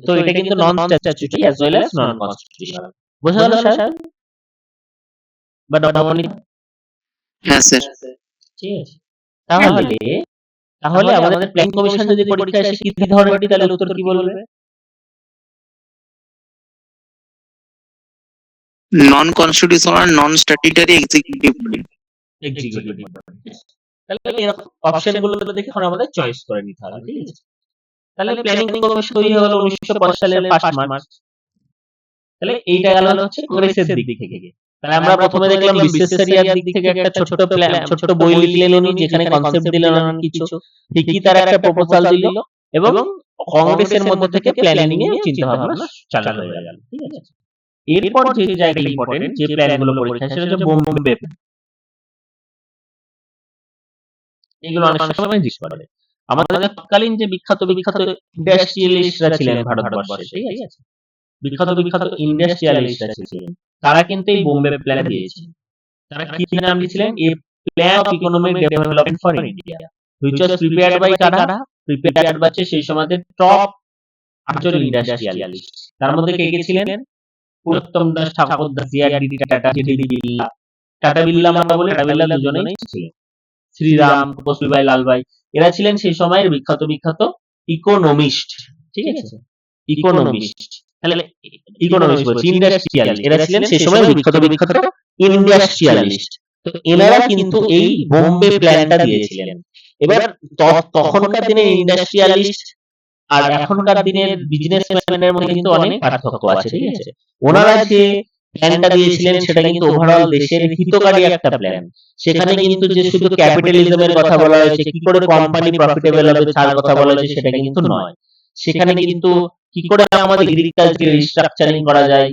তো এটা কিন্তু non statutory as well as non constitutional. বুঝা গেল স্যার? বা ডমনি? হ্যাঁ স্যার। ঠিক আছে। তাহলে আমাদের প্ল্যানিং কমিশন যদি পরীক্ষায় আসে কি ধরনের বডি, তাহলে উত্তর কি বলবে? Non constitutional non statutory executive body. Executive body. তাহলে এরকম অপশনগুলো দেখে এখন আমাদের চয়েস করে নিতে হবে, ঠিক আছে। তাহলে প্ল্যানিং কমিশন তৈরি হলো 1950 সালের 1 মার্চ। তাহলে এইটা গেল হচ্ছে কংগ্রেসের দিক থেকে। তাহলে আমরা প্রথমে দেখলাম বিশ্বেশ্বরিয়ার দিক থেকে একটা ছোট প্ল্যান, ছোট বই লিখলেন উনি, যেখানে কনসেপ্ট দিলেন অনেক কিছু, ঠিকই তার একটা প্রপোজাল দিল এবং কংগ্রেসের মধ্যে থেকে প্ল্যানিং এর চিন্তা ভাবনা চালু হয়ে গেল, ঠিক আছে। এরপর যে জায়গাটা ইম্পর্টেন্ট, যে প্ল্যানগুলো পরীক্ষা সেটা হচ্ছে বোম্বে। এগুলো অনেক সময় জিজ্ঞেস করে। আমাদের তৎকালীন যে বিখ্যাত ইন্ডাস্ট্রিয়ালিস্টরা ছিলেন ভারতবর্ষে, ঠিক আছে, বিখ্যাত ইন্ডাস্ট্রিয়ালিস্টরা ছিলেন, তারা কিন্তু এই বোম্বে প্ল্যান দিয়েছে। তারা কি নাম দিয়েছিলেন? A plan of economic development for India, which was prepared by কারা? প্রিপেয়ার্ড বাই সেই সময়তে টপ 8 জন ইন্ডাস্ট্রিয়ালিস্ট। তার মধ্যে কে কে ছিলেন? Purushottam Das Thakurdas, GRD tata, GD Birla. Tata Birla আমরা বলি, টাটা বিড়লা দুজনেই ছিলেন। শ্রীরাম, কস্তুরবাই, লালবাই, এরা ছিলেন সেই সময়ের বিখ্যাত ইকোনমিস্ট, ঠিক আছে, ইকোনমিস্ট। তাহলে ইকোনমিস্ট বলছি, ইন্ডাস্ট্রিয়ালিস্ট, এরা ছিলেন সেই সময় বিখ্যাত ইন্ডাস্ট্রিয়ালিস্ট। তো এনারা কিন্তু এই বোম্বে প্ল্যানটা দিয়েছিলেন। এবার তখনকার দিনে ইন্ডাস্ট্রিয়ালিস্ট আর এখনকার দিনের বিজনেসম্যানের মধ্যে কিন্তু অনেক পার্থক্য আছে, ঠিক আছে? ওনারা যে প্ল্যানটা দিয়েছিলেন সেটা কিন্তু ওভারঅল দেশের হিতকারী একটা প্ল্যান। সেখানে কিন্তু যে শুধু ক্যাপিটালিজমের কথা বলা হয়েছে, কি করে কোম্পানি প্রফিটেবল হবে তার কথা বলা হয়েছে সেটা কিন্তু নয়। সেখানে কিন্তু কি করে আমাদের এগ্রিকালচার রিস্ট্রাকচারিং করা যায়,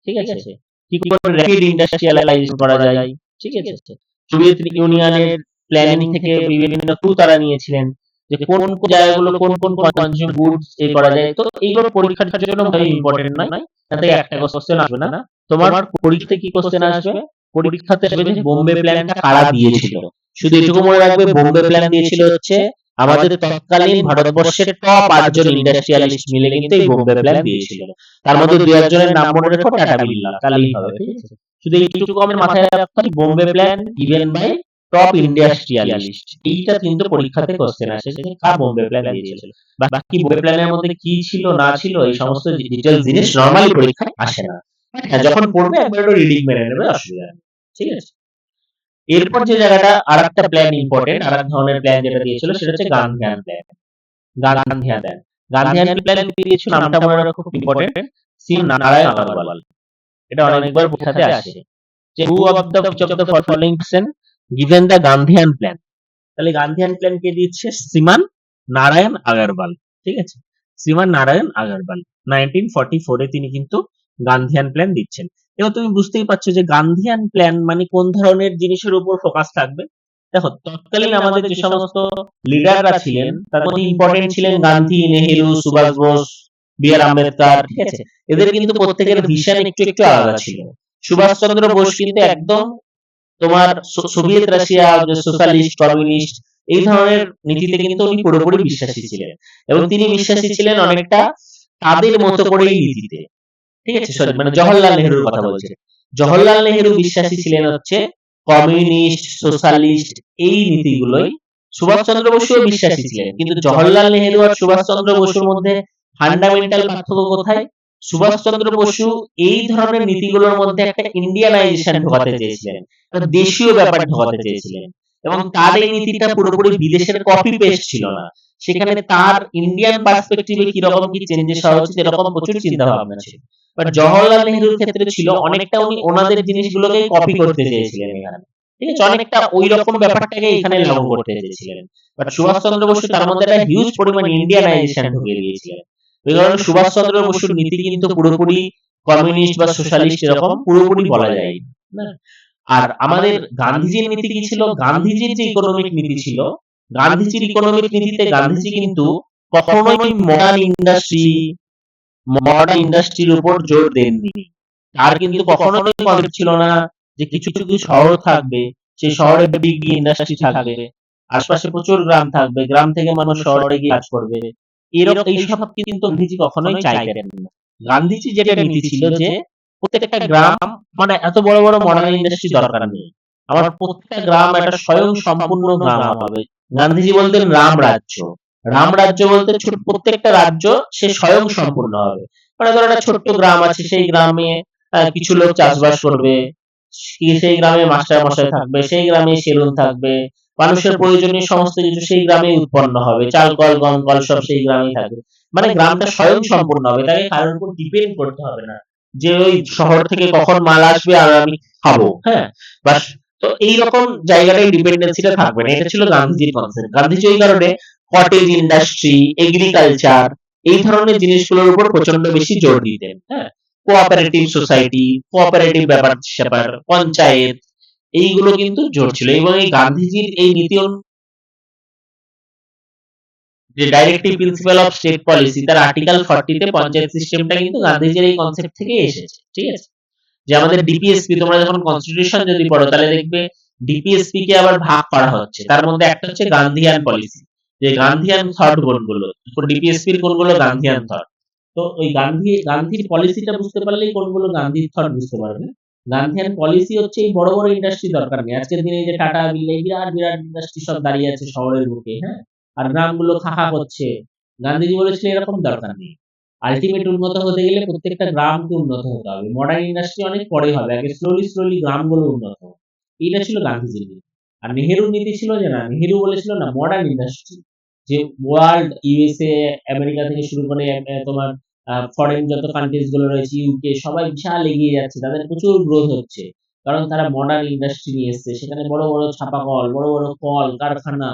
ঠিক আছে? কি করে র্যাপিড ইন্ডাস্ট্রিয়ালাইজেশন করা যায়, ঠিক আছে? সোভিয়েত ইউনিয়নের প্ল্যানিং থেকে বিভিন্ন ক্লু তারা নিয়েছিলেন যে কোন কোন জায়গাগুলো কোন কোন কনজিউম গুডস করা যায়। তো এইগুলো পরীক্ষার জন্য ভাই ইম্পর্টেন্ট নয়, তাতে একটা কোশ্চেন আসবে না। তোমার পরীক্ষাতে কি কোশ্চেন আসবে? পরীক্ষাতে আসবে যে বোম্বে প্ল্যানটা কারা দিয়েছিল। শুধু এটুকু মনে রাখবে, বোম্বে প্ল্যান দিয়েছিল হচ্ছে আমাদের তৎকালীন ভারতবর্ষের টপ 8 জন ইন্ডাস্ট্রিয়ালিস্ট মিলে কিন্তু এই বোম্বে প্ল্যান দিয়েছিল। তার মধ্যে 2 একজনের নাম মনে রেখো, টাটা বিড়লা, তাহলেই হবে, ঠিক আছে? শুধু এইটুকু আমাদের মাথায় রাখতে হবে, Bombay plan given by top industrialist. এইটা কিন্তু পরীক্ষাতে কোশ্চেন আসে যে কার বোম্বে প্ল্যান দিয়েছিল। বাকি বোম্বে প্ল্যানের মধ্যে কি ছিল না ছিল এই সমস্ত ডিটেইলস জিনিস নরমালি পরীক্ষায় আসে না। হ্যাঁ, যখন পড়বে একবার একটু রিডিং মেরে নেবে, অসুবিধা নেই, ঠিক আছে? এরপর যে জায়গাটা আরেকটা প্ল্যান ইম্পর্টেন্ট, আরেক ধরনের প্ল্যান যেটা দিয়েছিল সেটা হচ্ছে গান্ধিয়ান প্ল্যান। গান্ধিয়ান প্ল্যান দিয়েছিল, নামটা মনে রাখা খুব ইম্পর্টেন্ট, শ্রী নারায়ণ আগরওয়াল। এটা অনেকবার পরীক্ষাতে আসে যে who of the following person given the Gandhian plan. তাহলে গান্ধিয়ান প্ল্যান কে দিচ্ছে? শ্রীমান নারায়ণ আগরওয়াল, ঠিক আছে? শ্রীমান নারায়ণ আগরওয়াল 1944 এ তিনি কিন্তু গান্ধিয়ান প্ল্যান দিচ্ছেন। এবার তুমি বুঝতেই পারছো যে গান্ধিয়ান প্ল্যান মানে কোন ধরনের জিনিসের উপর ফোকাস থাকবে। দেখো, তৎকালীন আমাদের যে সমস্ত লিডাররা ছিলেন তার মধ্যে ইম্পর্টেন্ট ছিলেন গান্ধী, নেহেরু, সুভাষ বোস, বি আর আম্বেদকর, ঠিক আছে? এদের কিন্তু প্রত্যেকের ভিশন একটু একটু আলাদা ছিল। সুভাষচন্দ্র বোস কিন্তু একদম তোমার সোভিয়েত রাশিয়া, সোশ্যালিস্ট, কমিউনিস্ট এই ধরনের নীতিতে কিন্তু উনি পুরোপুরি বিশ্বাসী ছিলেন, এবং তিনি বিশ্বাসী ছিলেন অনেকটা তাদের মতো করেই নীতিতে, ঠিক আছে? সরি, মানে জওহরলাল নেহরুর কথা বলছে। জওহরলাল নেহরু বিশ্বাসী ছিলেন হচ্ছে কমিউনিস্ট, সোশ্যালিস্ট এই নীতিগুলোই। সুভাষচন্দ্র বসুও বিশ্বাসী ছিলেন, কিন্তু জওহরলাল নেহরু আর সুভাষচন্দ্র বসুর মধ্যে ফান্ডামেন্টাল পার্থক্য কোথায়? সুভাষচন্দ্র বসু এই ধরনের নীতিগুলোর মধ্যে একটা ইন্ডিয়ানাইজেশন ঢোকাতে চেয়েছিলেন, একটা দেশীয় ব্যাপার ঢোকাতে চেয়েছিলেন, এবং তার এই নীতিটা পুরোপুরি বিদেশের কপি পেস্ট ছিল না। সেখানে তার ইন্ডিয়ান পার্সপেক্টিভে কি রকম কি চেঞ্জেস হওয়া উচিত এরকম প্রচুর চিন্তা ভাবনা ছিল। বাট জওহরলাল নেহরুর ক্ষেত্রে ছিল অনেকটা উনি ওনাদের জিনিসগুলোকে কপি করতে চেয়েছিলেন এখানে, ঠিক আছে? অনেকটা ওই রকম ব্যাপারটাকে এখানে লাগু করতে চেয়েছিলেন। বাট সুভাষচন্দ্র বসু তার মধ্যে একটা হিউজ পরিমাণ ইন্ডিয়ানাইজেশন ঢুকিয়ে দিয়েছিলেন। ওই কারণে সুভাষচন্দ্র বসুর নীতি কিন্তু পুরোপুরি কমিউনিস্ট বা সোশ্যালিস্ট এরকম পুরোপুরি বলা যায় না। আর আমাদের গান্ধীজির নীতি কি ছিল? গান্ধীজির যে ইকোনমিক নীতি ছিল, গান্ধীজির ইকোনমিক নীতিতে গান্ধীজি কিন্তু কখনোই মডার্ন ইন্ডাস্ট্রির উপর জোর দেননি। তার কিন্তু কখনোই কনসেপ্ট ছিল না যে কিছু কিছু শহর থাকবে, সেই শহরে বিগ ইন্ডাস্ট্রি থাকবে, আশপাশে প্রচুর গ্রাম থাকবে, গ্রাম থেকে মানুষ শহরে গিয়ে কাজ করবে, এরকম এইসব কিন্তু গান্ধীজি কখনোই চাইতেন না। গান্ধীজি যেটা নীতি ছিল যে প্রত্যেকটা গ্রাম, মানে এত বড় বড় মডার্ন ইন্ডাস্ট্রি দরকার নেই, আমার প্রত্যেকটা গ্রাম একটা স্বয়ং সম্পূর্ণ গ্রাম হবে। গান্ধীজি বলতেন রাম রাজ্য। রাম রাজ্য বলতে ছোট প্রত্যেকটা রাজ্য সে স্বয়ং সম্পূর্ণ হবে। মানে ধরো একটা ছোট্ট গ্রাম আছে, সেই গ্রামে কিছু লোক চাষবাস করবে, সেই গ্রামে মাস্টার মশাই থাকবে, সেই গ্রামে সেলুন থাকবে, মানুষের প্রয়োজনীয় সমস্ত কিছু সেই গ্রামে উৎপন্ন হবে, চাল কল গম কল সব সেই গ্রামেই থাকবে। মানে গ্রামটা স্বয়ং সম্পূর্ণ হবে, তাকে কারোর উপর ডিপেন্ড করতে হবে না যে ওই শহর থেকে কখন মাল আসবে আর আমি খাবো। হ্যাঁ, বাস। তো এইরকম জায়গাটাই ডিপেন্ডেন্সিটা থাকবে না, এটা ছিল গান্ধীজির কনসেপ্ট। গান্ধীজি এই কারণে কটেজ ইন্ডাস্ট্রি, এগ্রিকালচার এই ধরনের জিনিসগুলোর উপর প্রচন্ড বেশি জোর দিতেন। হ্যাঁ, কোঅপারেটিভ সোসাইটি, কোঅপারেটিভ ব্যাপার স্যাপার, পঞ্চায়েত, এইগুলো কিন্তু জোর ছিল। এবং এই গান্ধীজির এই নীতি যে directive principle of state policy, তার আর্টিকেল 40 তে পঞ্চায়েত সিস্টেমটা কিন্তু গান্ধীজির এই কনসেপ্ট থেকে এসেছে, ঠিক আছে? যে আমাদের ডিপিএসপি, তোমরা যখন কনস্টিটিউশন যদি পড়ো তাহলে দেখবে ডিপিএসপি কে আবার ভাগ করা হচ্ছে। তার মধ্যে একটা হচ্ছে গান্ধীয়ান পলিসি, যে গান্ধীয়ান থট কোনগুলো, ডিপিএসপি এর কোনগুলো গান্ধীয়ান থট। তো ওই গান্ধীর পলিসিটা বুঝতে পারলেই কোনগুলো গান্ধীর থট বুঝতে পারবে। গান্ধীয়ান পলিসি হচ্ছে এই বড় বড় ইন্ডাস্ট্রি দরকার নেই। আজকের দিনে যে টাটা, বিড়লা, বিরাট বিরাট ইন্ডাস্ট্রি সব দাঁড়িয়ে আছে শহরের বুকে, হ্যাঁ, আর গ্রামগুলো খাখা করছে। গান্ধীজি বলেছিলেন এরকম দরকার নেই। আলটিমেট উন্নত হতে গেলে প্রত্যেকটা গ্রামকে উন্নত হতে হবে। মডার্ন ইন্ডাস্ট্রি অনেক পরে হবে, আগে স্লোলি গ্রামগুলো উন্নত হবে। এইটা ছিল গান্ধীজির নীতি। আর নেহেরুর নীতি ছিল যে না, নেহেরু বলেছিল না মডার্ন ইন্ডাস্ট্রি, যে ওয়ার্ল্ড ইউএসএ আমেরিকা থেকে শুরু করে তোমার ফরেন যত কান্ট্রিজ গুলো রয়েছে, ইউকে, সবাই বিশাল এগিয়ে যাচ্ছে, তাদের প্রচুর গ্রোথ হচ্ছে, কারণ তারা মডার্ন ইন্ডাস্ট্রি নিয়ে এসছে, সেখানে বড় বড় ছাপা কল, বড় বড় কল কারখানা।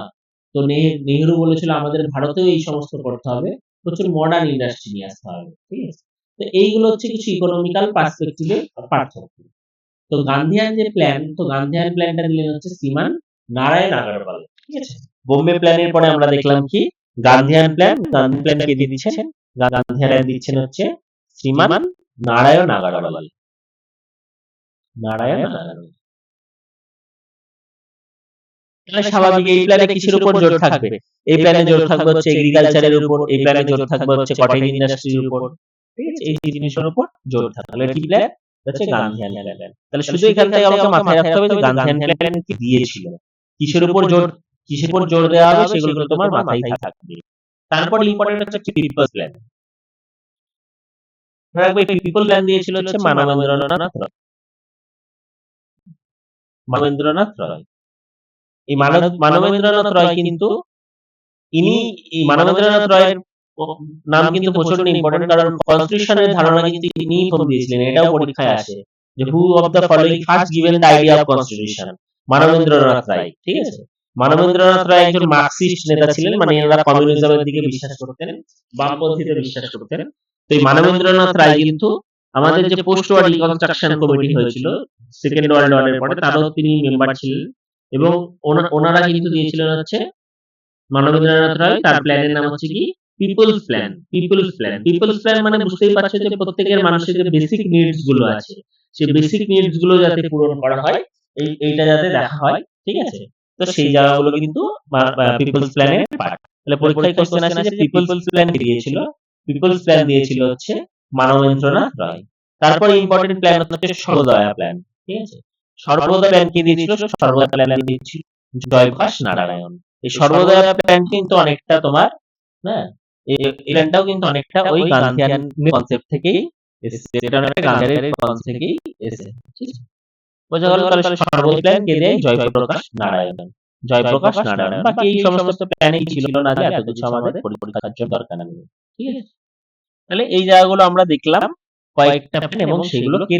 তো নেহেরু বলেছিল আমাদের ভারতেও এই সমস্ত করতে হবে, প্রচুর মডার্ন ইন্ডাস্ট্রি নিয়ে আসতে হবে, ঠিক আছে। তো এইগুলো হচ্ছে কিছু ইকোনমিক্যাল পার্সপেক্টিভের পার্থক্য। তো গান্ধিয়ান যে প্ল্যান, তো গান্ধিয়ান প্ল্যানটা দিলেন হচ্ছে শ্রীমান নারায়ণ আগরওয়াল, ঠিক আছে। বোম্বে প্ল্যানের পরে আমরা দেখলাম কি গান্ধিয়ান প্ল্যান। গান্ধী প্ল্যান কে দিচ্ছেন? গান্ধিয়ান দিচ্ছেন হচ্ছে শ্রীমান নারায়ণ আগরওয়াল। নারায়ণ আগরওয়াল। তাহলে স্বাভাবিক এই প্ল্যানে কিসের উপর জোর থাকবে? এই প্ল্যানে জোর থাকবে হচ্ছে এগ্রিকালচারের উপর, এই প্ল্যানে জোর থাকবে হচ্ছে কটেজ ইন্ডাস্ট্রির উপর, ঠিক আছে। এই জিনিসের উপর জোর থাকবে। তাহলে কি প্ল্যান হচ্ছে গান্ধিয়ান প্ল্যান। তাহলে শুধু এখান থেকে আমাকে মাথায় রাখতে হবে যে গান্ধিয়ান প্ল্যান কি দিয়েছিল, কিসের উপর জোর দেওয়া হবে, সেগুলো তোমার মাথায় থাকবে। তারপর ইম্পর্টেন্ট হচ্ছে পিপলস প্ল্যান। রাখবে পিপল প্ল্যান দিয়েছিল হচ্ছে মানবেন্দ্রনাথ রয়। মানবেন্দ্রনাথ রয়। এই মানবেন্দ্রনাথ রয় কিন্তু ইনি, এই মানবেন্দ্রনাথ রায়ের নাম কিন্তু প্রচন্ড ইম্পর্টেন্ট, কারণ কনস্টিটিউশনের ধারণা কিন্তু ইনিই প্রথম দিয়েছিলেন। এটাও পরীক্ষায় আসে যে who of the following first given the idea of constitution? Manabendranath Roy, ঠিক আছে। মানবেন্দ্রনাথ রায় একজন মার্কসিস্ট নেতা ছিলেন, মানে এনারা কমিউনিজমের দিকে বিশ্বাস করতেন, বামপন্থীতে বিশ্বাস করতেন। তো এই মানবেন্দ্রনাথ রায় কিন্তু আমাদের যে পোস্ট ওয়ার রিকনস্ট্রাকশন কমিটি হয়েছিল সেকেন্ড ওয়ার্ল্ড ওয়ারের পরে, তারও তিনি মেম্বার ছিলেন, এবং ওনারা কিন্তু দিয়েছিলেন হচ্ছে মানবেন্দ্রনাথ রায়, তার প্ল্যানের নাম হচ্ছে কি পিপলস প্ল্যান। পিপলস প্ল্যান মানে বুঝতেই পারছো যে প্রত্যেকের মানুষের যে বেসিক নিডস গুলো আছে, সেই বেসিক নিডস গুলো যাতে পূরণ করা হয়, এইটা যাতে দেখা হয়, ঠিক আছে। তো সেই জায়গাগুলো কিন্তু পিপলস প্ল্যানের পার্ট। তাহলে পরীক্ষায় কোশ্চেন আসে যে পিপলস প্ল্যান দিয়েছিল, পিপলস প্ল্যান দিয়েছিল হচ্ছে মানবেন্দ্রনাথ রায়। তারপর ইম্পর্টেন্ট প্ল্যান হচ্ছে সর্বোদয়া প্ল্যান, ঠিক আছে। সর্বোদয়া প্ল্যান কি দিয়েছিল? সর্বোদয়া প্ল্যান দিয়েছিল জয়প্রকাশ নারায়ণ। এই সর্বোদয়া প্ল্যান কিন্তু অনেকটা তোমার, হ্যাঁ, এই প্ল্যানটাও কিন্তু অনেকটা ওই গান্ধিয়ান কনসেপ্ট থেকেই এসেছে, এটা অনেকটা গান্ধিয়ানের কনসেপ্ট থেকেই এসেছে, ঠিক আছে। বোঝা গেল? তাহলে সর্বোদয়া প্ল্যান কে দেয়? জয়প্রকাশ নারায়ণ। জয়প্রকাশ নারায়ণ। বাকি এই সমস্ত প্ল্যানই ছিল না যে এত কিছু আমাদের পরীক্ষার জন্য দরকার নেই, ঠিক আছে। তাহলে এই জায়গাগুলো আমরা দেখলাম কয়েকটা প্ল্যান, এবং সেগুলো কে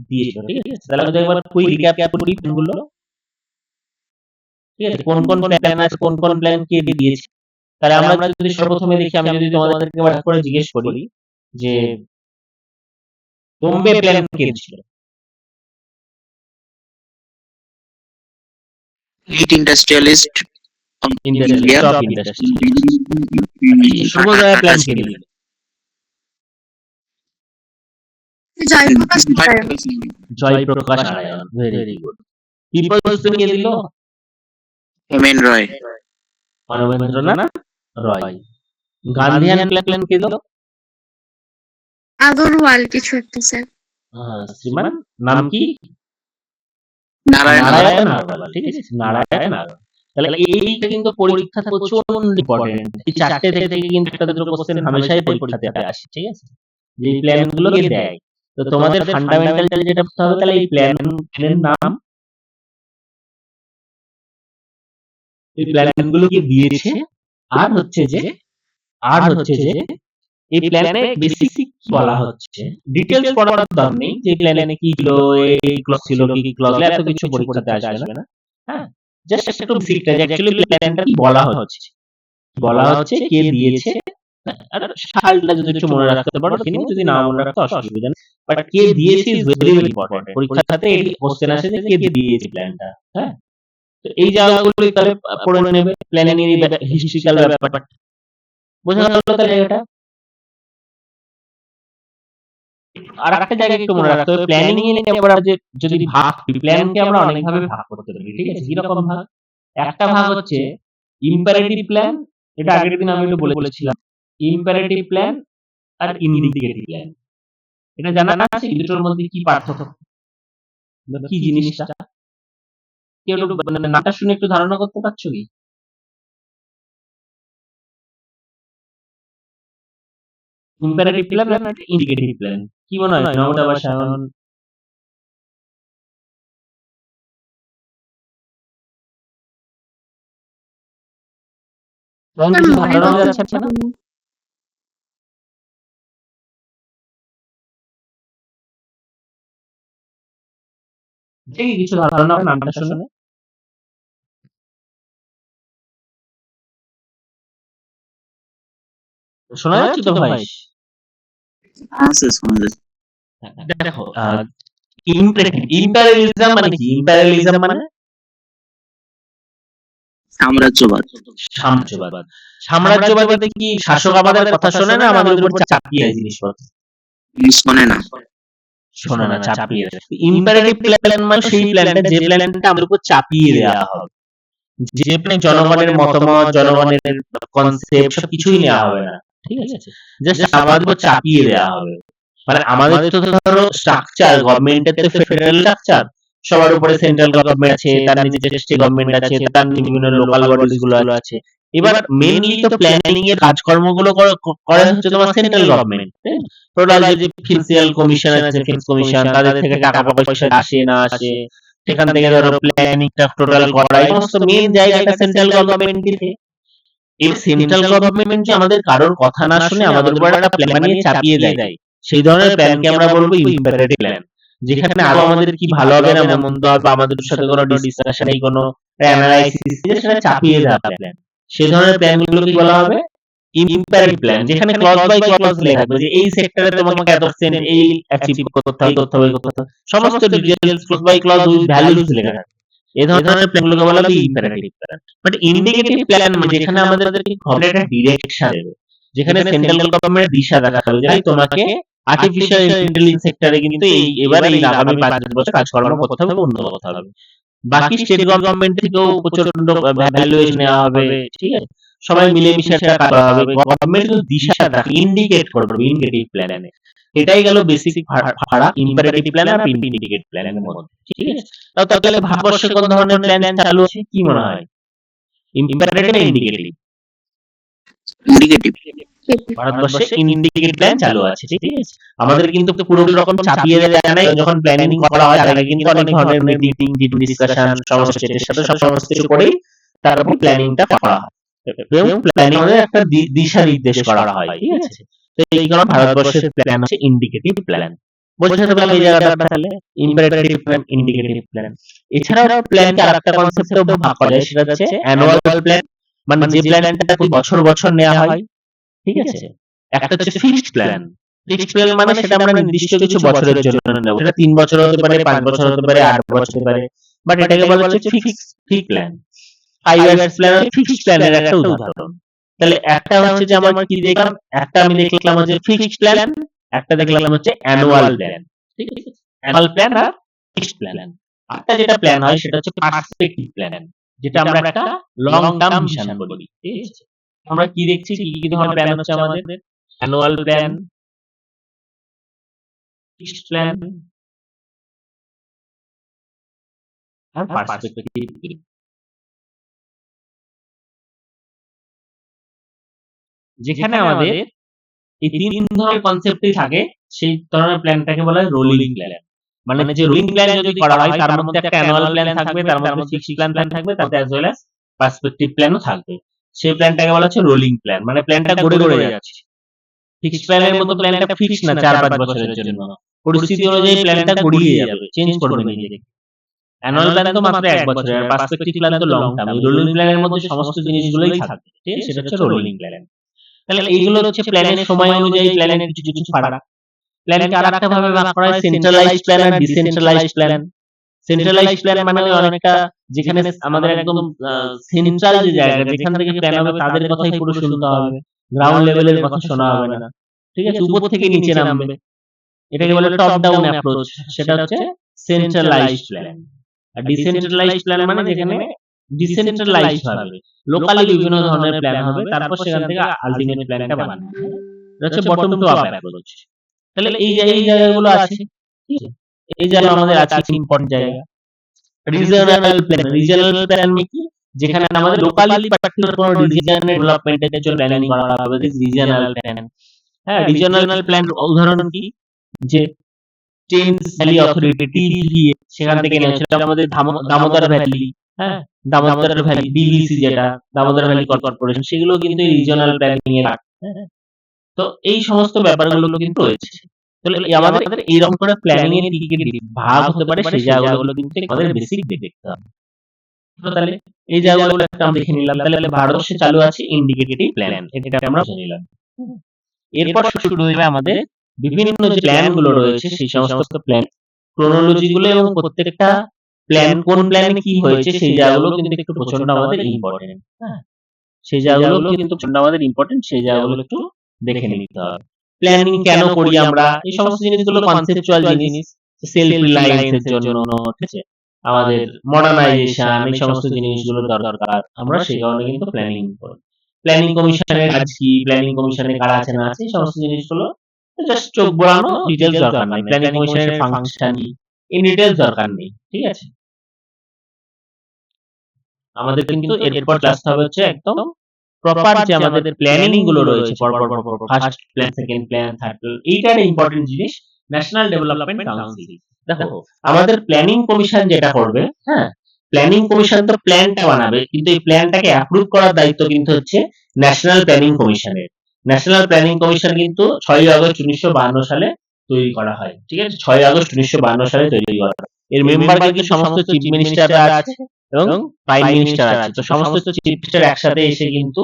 দিয়েছিল, ঠিক আছে। তাহলে আমরা একবার কুইক রিক্যাপ করি প্ল্যানগুলো, ঠিক আছে। কোন কোন প্ল্যান আছে, কোন কোন প্ল্যান কে দিয়েছে। তাহলে আমরা যদি সর্বপ্রথমে দেখি, আমি যদি তোমাদেরকে একবার করে জিজ্ঞেস করি যে বোম্বে প্ল্যান কে ছিল? Eight industrialist of India. Top industry. Sarvodaya plan কে দিল? Jayaprakash Narayan. Jayaprakash Narayan. Very good. People's plan কে দিল? M.N. Roy. Manabendranath Roy. Gandhian plan কে দিল? আগরওয়াল কিছু একটা স্যার। শ্রীমান নাম কি? Narayan. নারায়ণ আগরওয়াল, ঠিক আছে। নারায়ণ আগরওয়াল। তাহলে এইটা কিন্তু পরীক্ষাতে প্রচন্ড ইম্পর্টেন্ট। এই চারটে থেকে কিন্তু একটা দুটো কোশ্চেন হামেশাই পরীক্ষাতে আসে, ঠিক আছে। যে এই প্ল্যান গুলোকে দেয়, তো তোমাদের ফান্ডামেন্টাল যেটা করতে হবে, তাহলে এই প্ল্যানের নাম, এই প্ল্যান গুলো কি দিয়েছে, আর হচ্ছে যে এই প্ল্যানে বেসিক কি বলা হচ্ছে, ডিটেইলস পড়ার দরকার নেই যে প্ল্যানে কি ছিল, এই ক্লজ ছিল, কি ক্লজ, এত কিছু পরীক্ষাতে আসবে না। হ্যাঁ, জাস্ট একটু বেসিকটা যে অ্যাকচুয়ালি প্ল্যানটা কি বলা হচ্ছে, কে দিয়েছে, আর সালটা যদি একটু মনে রাখতে পারো তিনি, যদি না মনে রাখতে অসুবিধা নেই, বাট কে দিয়েছে ইজ ভেরি ভেরি ইম্পর্টেন্ট। পরীক্ষাতে এই কোশ্চেন আসে যে কে দিয়েছে প্ল্যানটা। হ্যাঁ, তো এই জায়গাগুলো তাহলে পড়ে নেবে, প্ল্যানিং এর হিস্ট্রিক্যাল ব্যাপারটা বোঝা গেল। তাহলে এটা আর একটা জায়গায় একটু মনে রাখতে হবে, প্ল্যানিং এর আমরা যে যদি ভাগ, প্ল্যানকে আমরা অনেকভাবে ভাগ করতে পারি, ঠিক আছে। কিরকম ভাগ? একটা ভাগ হচ্ছে ইম্পারেটিভ প্ল্যান, এটা আগের দিন আমি একটু বলেছিলাম, ইম্পারেটিভ প্ল্যান আর ইন্ডিকেটিভ প্ল্যান। এটা জানা আছে এই দুটোর মধ্যে কি পার্থক্য, কি জিনিসটা? কেউ একটু মানে নামটা শুনে একটু ধারণা করতে পারছো কি? ইম্পারেটিভ প্ল্যান আর ইন্ডিকেটিভ প্ল্যান, কি মনে হয় নবটা বা সায়ন? তখন স্যার কিছু মনে ধারণা করতে যাচ্ছে না? পারছি না। দেখি কিছু ধারণা নামটা শুনে। শোনা যাচ্ছে তো ভাই? আছে শোনা যাচ্ছে। দেখো ইম্পেরিয়ালিজম মানে কি? ইম্পেরিয়ালিজম মানে সাম্রাজ্যবাদ। সাম্রাজ্যবাদ। সাম্রাজ্যবাদে কি শাসক আমাদের কথা শোনে না আমাদের উপর চাপিয়ে দেয় জিনিসপত্র? শোনে না। শোনে না, চাপিয়ে দেয়। ইম্পারেটিভ প্ল্যান মানে সেই প্ল্যানটা যে প্ল্যানটা আমাদের উপর চাপিয়ে দেওয়া হবে, যে প্ল্যান জনগণের মতামত, জনগণের কনসেপ্ট সবকিছুই নেওয়া হবে না, ঠিক আছে? জাস্ট আমাদের উপর চাপিয়ে দেওয়া হবে। মানে আমাদের তো ধরো স্ট্রাকচার, গভর্নমেন্টের তো ফেডারেল স্ট্রাকচার, সবার উপরে সেন্ট্রাল গভর্নমেন্ট আছে, তার নিচে স্টেট গভর্নমেন্ট আছে, তার নিচে বিভিন্ন লোকাল বডিজ গুলো আছে। এবার মেইনলি তো প্ল্যানিং এর কাজকর্মগুলো করে হচ্ছে তোমার সেন্ট্রাল গভর্নমেন্ট। টোটাল যে ফিনান্সিয়াল কমিশন আছে, ফিনান্স কমিশন, তাদের থেকে টাকা পয়সা আসে না আসে, সেখান থেকে ধরো প্ল্যানিংটা টোটাল করা, এই সমস্ত মেইন জায়গাটা সেন্ট্রাল গভর্নমেন্টই। এই সেন্ট্রাল গভর্নমেন্ট যে আমাদের কারোর কথা না শুনে আমাদের উপর একটা প্ল্যান বানিয়ে চাপিয়ে দেয়, সেই ধরনের প্ল্যানকে আমরা বলবো ইম্পারেটিভ প্ল্যান। যেখানে আগে আমাদের কি ভালো হবে না মন্দ হবে আমাদের সাথে কোনো ডিসকাশন নেই, কোনো অ্যানালাইসিস নেই, সেটা চাপিয়ে দেওয়া প্ল্যান। সেই ধরনের প্ল্যান গুলো কি বলা হবে? ইম্পারেটিভ প্ল্যান, যেখানে ক্লজ বাই ক্লজ লেখা থাকবে যে এই সেক্টরে তোমাকে এত পার্সেন্ট এই অ্যাচিভ করতে হবে, করতে হবে, করতে হবে, সমস্ত details clause by clause with values লেখা থাকবে। এই ধরনের প্ল্যানগুলোকে বলা হবে imperative plan. But indicative plan যেখানে আমাদেরকে খবরের একটা ডিরেকশন দেবে, যেখানে সেন্ট্রাল গভর্নমেন্ট দিশা দেখাবে যে তোমাকে আর্টিফিশিয়াল ইন্টেলিজেন্স সেক্টরে কিন্তু এবার এই আগামী 5 বছর কাজকর্ম করতে হবে, উন্নত করতে হবে। বাকি স্টেট গভর্নমেন্ট থেকেও প্রচন্ড ভ্যালুয়েশন নেওয়া হবে, ঠিক আছে? সবাই মিলেমিশে একটা কাজ করা হবে। গভর্নমেন্ট কিন্তু দিশা দেখাবে, ইন্ডিকেট করবে ইন্ডিকেটিভ প্ল্যানে। এটাই গেল বেসিক ফারাক ইম্পারেটিভ প্ল্যান আর ইন্ডিকেটিভ প্ল্যানের মধ্যে, ঠিক আছে? তাহলে ভারতবর্ষে কোন ধরনের প্ল্যান চালু আছে কি মনে হয়? ইম্পারেটিভ না ইন্ডিকেটিভ? ইন্ডিকেটিভ। ভারতবর্ষে ইন্ডিকেটিভ প্ল্যান চালু আছে, ঠিক আছে? আমাদের কিন্তু পুরো রকম চাপিয়ে দেওয়া যায় না। যখন প্ল্যানিং করা হয় তার আগে কিন্তু অনেক ধরনের মিটিং, ডিসকাশন, সমস্ত স্টেটের সাথে সমস্ত কিছু করেই তারপর প্ল্যানিংটা করা হয় এবং প্ল্যানিং এর একটা দিশা নির্দেশ করা হয়, ঠিক আছে? তো এই কারণে ভারতবর্ষের প্ল্যান হচ্ছে ইন্ডিকেটিভ প্ল্যান। বোঝাতে পারলে এই জায়গাটা তাহলে ইম্পারেটিভ প্ল্যান, ইন্ডিকেটিভ প্ল্যান। এছাড়াও প্ল্যানকে আরেকটা কনসেপ্টে ভাগ করা যায়, সেটা হচ্ছে অ্যানুয়াল প্ল্যান, মানে যে প্ল্যানটা প্রতি বছর বছর নেওয়া হয়, ঠিক আছে? একটা হচ্ছে ফিক্সড প্ল্যান। ফিক্সড প্ল্যান মানে সেটা আমরা নির্দিষ্ট কিছু বছরের জন্য নেব, সেটা 3 বছর হতে পারে, 5 বছর হতে পারে, 8 বছর হতে পারে, বাট এটাকে বলা হচ্ছে fixed plan. 5 years plan fixed প্ল্যানের একটা উদাহরণ। তাহলে একটা হচ্ছে যে আমার কি দেখলাম, একটা আমি দেখলাম হচ্ছে ফিক্সড প্ল্যান, একটা দেখলাম হচ্ছে অ্যানুয়াল প্ল্যান, ঠিক আছে? অ্যানুয়াল প্ল্যান আর ফিক্সড প্ল্যান। আরেকটা যেটা প্ল্যান হয় সেটা হচ্ছে পার্সপেক্টিভ প্ল্যান, যেটা আমরা একটা লং টার্ম ভিশন বলি, ঠিক আছে? আমরা কি দেখছি, কি ধরনের প্ল্যান হচ্ছে আমাদের? অ্যানুয়াল প্ল্যান, ফিক্সড প্ল্যান আর পার্সপেক্টিভ প্ল্যান। যেখানে আমাদের এই 3 ধরনের কনসেপ্টই থাকে, সেই ধরনের প্ল্যানটাকে বলা হয় রোলিং প্ল্যান। মানে যে রোলিং প্ল্যান যদি করা হয় তার মধ্যে একটা অ্যানুয়াল প্ল্যান থাকবে, তার মধ্যে ফিক্সড প্ল্যান থাকবে, তাতে অ্যাজ ওয়েল অ্যাজ পার্সপেক্টিভ প্ল্যানও থাকবে। সেই প্ল্যানটাকে বলা হচ্ছে রোলিং প্ল্যান, মানে প্ল্যানটা গড়ে যাচ্ছে। ফিক্সড প্ল্যানের মতো প্ল্যানটা ফিক্স না 4-5 বছরের জন্য, পরিস্থিতি অনুযায়ী প্ল্যানটা গড়িয়ে যাবে, চেঞ্জ করবে নিজেকে। অ্যানুয়াল প্ল্যান তো মাত্র 1 বছরের, আর পার্সপেক্টিভ প্ল্যান তো লং টার্ম। রোলিং প্ল্যানের মধ্যে সমস্ত জিনিসগুলোই থাকবে, ঠিক আছে? সেটা হচ্ছে রোলিং প্ল্যান। তাহলে এইগুলো হচ্ছে প্ল্যানের সময় অনুযায়ী প্ল্যানের কিছু ফারাক। প্ল্যানকে আরেকটা ভাবে ভাগ করা হয় সেন্ট্রালাইজড প্ল্যান আর ডিসেন্ট্রালাইজড প্ল্যান। সেন্ট্রালাইজড প্ল্যান মানে অনেকটা যেখানে আমাদের একদম সেন্ট্রাল যে জায়গা, যেখান থেকে প্ল্যান হবে তাদের কথাই পুরো শুনতে হবে, গ্রাউন্ড লেভেলের কথা শোনা হবে না, ঠিক আছে? উপর থেকে নিচে নামবে, এটাকে বলে টপ ডাউন অ্যাপ্রোচ, সেটা হচ্ছে সেন্ট্রালাইজড প্ল্যান। আর ডিসেন্ট্রালাইজড প্ল্যান মানে যেখানে ডিসেন্ট্রালাইজড হবে, লোকালি বিভিন্ন ধরনের প্ল্যান হবে, তারপর সেখান থেকে আলটিমেট প্ল্যানটা বানানো হবে। এটা হচ্ছে বটম টু আপ অ্যাপ্রোচ। তাহলে এই জায়গাগুলো আছে, ঠিক আছে? এই জায়গা আমাদের আছে ইম্পর্টেন্ট জায়গা। রিজিওনাল প্ল্যান কি? যেখানে আমাদের লোকালি পার্টিকুলার কোনো রিজিয়নের ডেভেলপমেন্টের জন্য প্ল্যানিং করা হবে, দিস রিজিওনাল প্ল্যান। হ্যাঁ, রিজিওনাল প্ল্যান উদাহরণ কি? যে টেমস ভ্যালি অথরিটি, টিভি, সেখান থেকে নেওয়া হচ্ছে আমাদের দামোদর ভ্যালি, হ্যাঁ, দামোদর ভ্যালি ডিভিসি যেটা দামোদর ভ্যালি কর্পোরেশন, সেগুলো কিন্তু রিজিওনাল প্ল্যানিং এর হ্যাঁ। তো এই সমস্ত ব্যাপারগুলো কিন্তু রয়েছে। তাহলে আমাদের এইরকম করে প্ল্যানিং এর কি কি ভাগ হতে পারে সেই জায়গাগুলো কিন্তু আমাদের বেসিক দেখতে হবে। তো তাহলে এই জায়গাগুলো একটা আমরা দেখে নিলাম। তাহলে ভারতবর্ষে চালু আছে ইন্ডিকেটিভ প্ল্যান, এটা আমরা বুঝে নিলাম। এরপর শুরু হবে আমাদের বিভিন্ন যে প্ল্যান গুলো রয়েছে সেই সমস্ত প্ল্যান ক্রোনোলজি গুলো এবং প্রত্যেকটা প্ল্যান কোন প্ল্যানে কি হয়েছে সেই জায়গাগুলো কিন্তু একটু প্রচন্ড আমাদের ইম্পর্টেন্ট। হ্যাঁ, সেই জায়গাগুলো কিন্তু প্রচন্ড আমাদের ইম্পর্টেন্ট, সেই জায়গাগুলো একটু দেখে নিতে হবে। প্ল্যানিং কেন করি আমরা, এই সমস্ত জিনিসগুলো কনসেপচুয়াল জিনিস, সেলফ রিলায়েন্স এর জন্য, ঠিক আছে, আমাদের মডার্নাইজেশন, এই সমস্ত জিনিসগুলো দরকার, আমরা সেই কারণে কিন্তু প্ল্যানিং করি। প্ল্যানিং কমিশনের কাজ কি, প্ল্যানিং কমিশনে কারা আছে না আছে, এই সমস্ত জিনিসগুলো জাস্ট চোখ বোলানো, ডিটেইলস দরকার নাই। প্ল্যানিং কমিশনের ফাংশন এই ডিটেইলস দরকার নেই, ঠিক আছে। আমাদের কিন্তু এরপর ক্লাসটা হবে হচ্ছে একদম প্রপার যে আমাদের প্ল্যানিং গুলো রয়েছে, first plan, second plan, third plan, এইটার ইম্পর্টেন্ট জিনিস ন্যাশনাল ডেভেলপমেন্ট কাউন্সিল। দেখো আমাদের প্ল্যানিং কমিশন যেটা করবে, হ্যাঁ, প্ল্যানিং কমিশন তো প্ল্যানটা বানাবে, কিন্তু এই প্ল্যানটাকে অ্যাপ্রুভ করার দায়িত্ব কিন্তু হচ্ছে ন্যাশনাল প্ল্যানিং কমিশনের। ন্যাশনাল প্ল্যানিং কমিশন কিন্তু 6 আগস্ট 1952 সালে তৈরি করা হয়, ঠিক আছে, 6 আগস্ট 1952 সালে তৈরি করা হয়। এর মেম্বার কিন্তু সমস্ত চিফ মিনিস্টাররা আছে এবং প্রাইম মিনিস্টার আছে। তো সমস্ত চিফ মিনিস্টার একসাথে এসে কিন্তু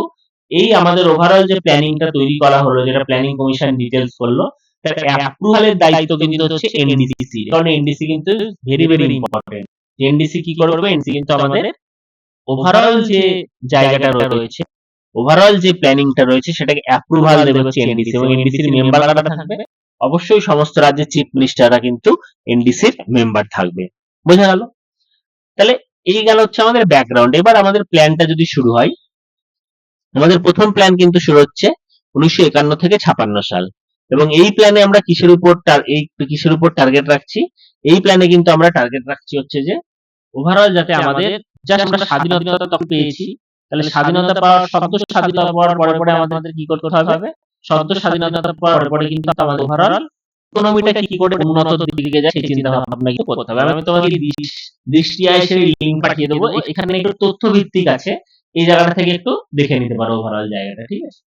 এই আমাদের ওভারঅল যে প্ল্যানিংটা তৈরি করা হলো, যেটা প্ল্যানিং কমিশন ডিটেইলস করলো, তার অ্যাপ্রুভালের দায়িত্ব কিন্তু হচ্ছে এনডিসি। কারণ এনডিসি কিন্তু ভেরি ভেরি ইম্পর্টেন্ট। এনডিসি কি করবে, এনডিসি কিন্তু আমাদের ওভারঅল যে জায়গাটা রয়েছে, ওভারঅল যে প্ল্যানিংটা রয়েছে সেটাকে অ্যাপ্রুভাল দেবে হচ্ছে এনডিসি, এবং এনডিসির মেম্বার কারা থাকবে, অবশ্যই সমস্ত রাজ্যের চিফ মিনিস্টাররা কিন্তু এনডিসির মেম্বার থাকবে। বোঝা গেল? তাহলে এই গেল হচ্ছে আমাদের ব্যাকগ্রাউন্ড। এবার আমাদের প্ল্যানটা যদি শুরু হয়, আমাদের প্রথম প্ল্যান কিন্তু শুরু হচ্ছে 1951 থেকে 56 সাল, এবং এই প্ল্যানে আমরা কিসের উপর টার্গেট রাখছি? এই প্ল্যানে কিন্তু আমরা টার্গেট রাখছি হচ্ছে যে ওভারঅল যাতে আমাদের জাস্ট আমরা স্বাধীনতা তখন পেয়েছি, তাহলে স্বাধীনতা পাওয়ার সদ্য স্বাধীনতা পাওয়ার পরে পরে আমাদের কি করতে হবে? সদ্য স্বাধীনতা পাওয়ার পরে কিন্তু আমাদের ওভারঅল ইকোনমিটা কি করে উন্নত দিকে যায় সেই চিন্তা ভাবনা কিন্তু করতে হবে। আমি তোমাকে দৃষ্টি আইসের লিংক পাঠিয়ে দেবো, এখানে একটু তথ্য ভিত্তিক আছে, এই জায়গাটা থেকে একটু দেখে নিতে পারো ওভারঅল জায়গাটা, ঠিক আছে।